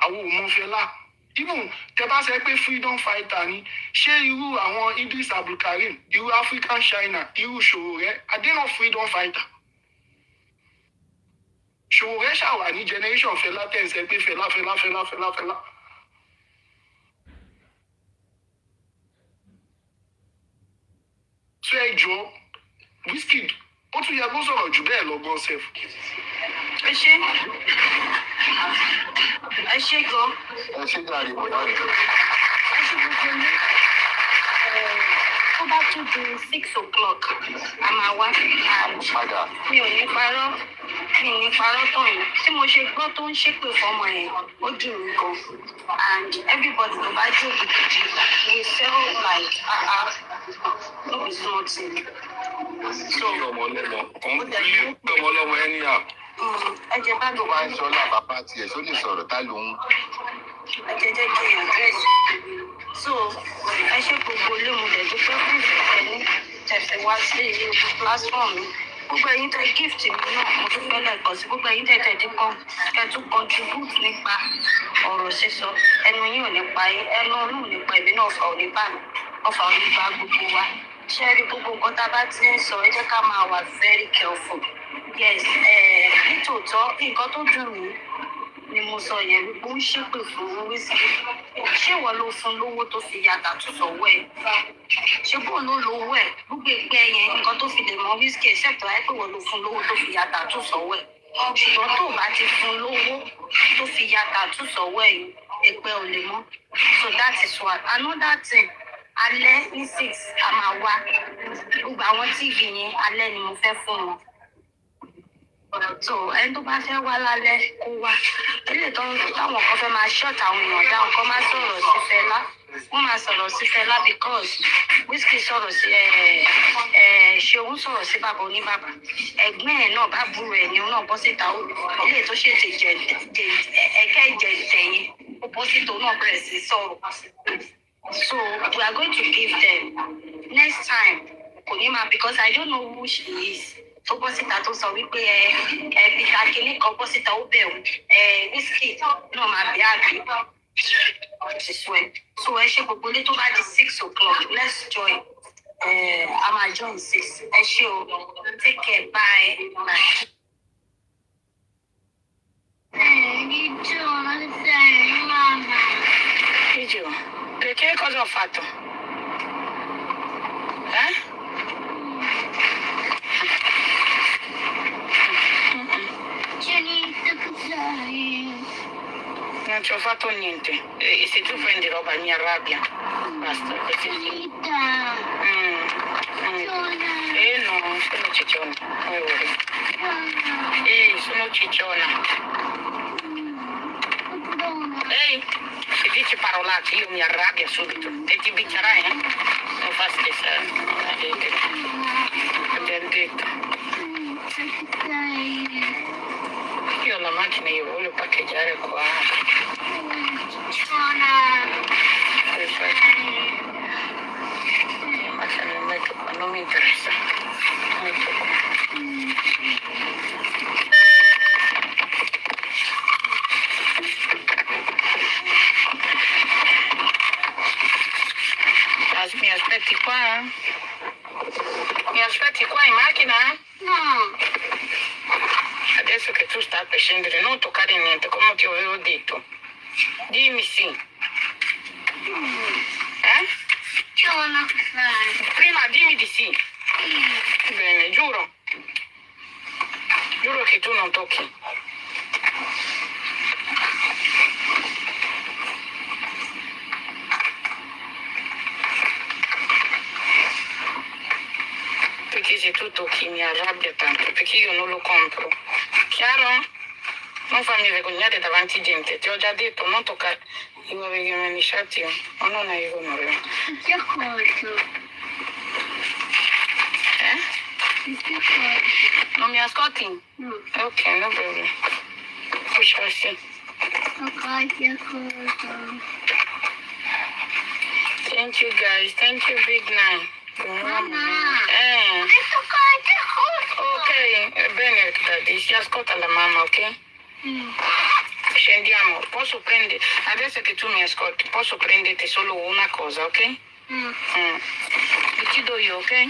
Àwọn ò mọ Fela. Even tẹ́ bá sọ pé freedom fighter ni, ṣé irú àwọn Idris Abdulkarim, irú African China, irú Sowore, are they not freedom fighter? Sowore ṣàwà ní generation Fela tẹ́ ẹ sọ pé Fela. So ẹ jọ Wizkid ó tún yẹ kó sọ̀rọ̀ jù bẹ́ẹ̀ lọ gan sef. Ẹ ṣé gan. Ẹ ṣe jàre bọ̀dá rẹ̀. Ẹ ṣe gbogbo ní. Tó bá tún di 6 o'clock, a máa wá. Mi ò ní parọ́ tán yìí. Tí mo ṣe gbọ́ tó ń ṣépè fọmọ yẹn, ó dùn mí gan. And everybody tó bá jó gidigidi, we felt like no be small thing. So ọmọ ọlọ́mọ ẹni à. Ẹ jẹ́ bá mi. Tó bá ń sọ ọ́ là bàbá tiẹ̀ só lè sọ̀rọ̀ tá lòun. jẹ́ kí n address. So ẹ ṣe gbogbo ilé mo dẹ̀ dúpẹ́ fún ìfẹ́ ní tẹ̀fẹ̀ wá sí platform mi. Gbogbo ẹ̀yin tẹ gift mi náà mo dúpẹ́ lẹ́ẹ̀kan sí. Gbogbo ẹ̀yin tẹ tẹ̀dí kan kẹtù contribute nípa ọ̀rọ̀ sísọ. Ẹnu yín ò ní pa yín, ẹnu ọ̀run ò ní pa ìbí náà ọ̀fà ò ní bà mí, ọ̀fà ò ní bá gbogbo wa. Ṣé rí gbogbo nǹkan tá a bá ti ń sọ ẹ jẹ́ ká máa wà very careful. Yes, nítòótọ́ nǹkan tó dùn mí ni mo sọ yẹn wípé ó ń ṣépè fún Wizkid. Ṣé ìwọ ló fún lówó tó fi ya tàtú sọ́wọ́ ẹ̀? Ṣé bóun ló lówó ẹ̀? Gbogbo ìpẹ́ yẹn nǹkan tó fi lè mọ Wizkid ṣètò láì pé ìwọ ló fún lówó tó fi ya tàtú sọ́wọ́ ẹ̀. Ṣùgbọ́n tó bá ti fún lówó tó fi ya tàtú sọ́wọ́ ẹ̀ yìí, ìpẹ́ ò lè mọ́. So that is one. Another thing, alẹ́ ní 6 a máa wá. Gbogbo àwọn TV yẹn alẹ́ ni mo fẹ́ fún wọn. So ẹni tó bá fẹ́ wá lálẹ́ kó wá. Ilé táwọn kan fẹ́ máa ṣọ́ọ̀tì àwọn èèyàn dáhùn kan máa sọ̀rọ̀ sí Fela. Wọ́n máa sọ̀rọ̀ sí Fela because Wizkid sọ̀rọ̀ sí Seun sọ̀rọ̀ sí bàbá oníbàbà. Ẹ̀gbọ́n ẹ̀ náà bá burú ẹ̀ ní náà bọ́ síta ó. Ilé tó ṣètò ẹ̀kẹ́ ìjẹ̀tẹ̀yìn ó bọ́ síta ó náà bẹ̀rẹ̀ sí sọ̀rọ̀. So we are going to give them next time. Kò ní máa because I don't know who she is. Tó bọ́ síta tó sọ wípé Peter kìíní kan bọ́ síta ó bẹ̀rù Wizkid náà máa bẹ̀ àgbẹ̀ ṣiṣu ẹ̀. So ẹ ṣe gbogbo ilé tó bá di 6 o'clock let's join. A máa join 6. Ẹ ṣe o, take care, bye. Video, che cosa ho fatto? Non ci ho fatto niente. E se tu prendi roba mi arrabbia. Basta. Così. No, sono cicciona. Sono cicciona. Ehi, se dici parolacce io mi arrabbio subito. E ti biccherai, Non fa scherzare. Abbiamo detto. Io ho la macchina, io voglio parcheggiare qua. Ma se non metto qua, non mi interessa. Metto qua. Mi aspetti qua? Mi aspetti qua in macchina? No. Adesso che tu stai per scendere, non toccare niente, come ti avevo detto. Dimmi sì. Prima dimmi di sì. Bene, giuro. Giuro che tu non tocchi. Perché se tu tocchi mi arrabbia tanto, perché io non lo compro. Chiaro? Non farmi vergognare davanti gente. Ti ho già detto, non toccare. Io avevo iniziato, ma non avevo nulla. Ti ascolto. Non mi ascolti? No. Ok, no problem. Push così. Ok, ti ascolto. Thank you guys. Thank you, Big Nine. Mamma. Ok, bene, Daddy. Si ascolta la mamma, ok? Scendiamo. Posso prendere, adesso che tu mi ascolti, posso prenderti solo una cosa, ok? Ti do io, ok?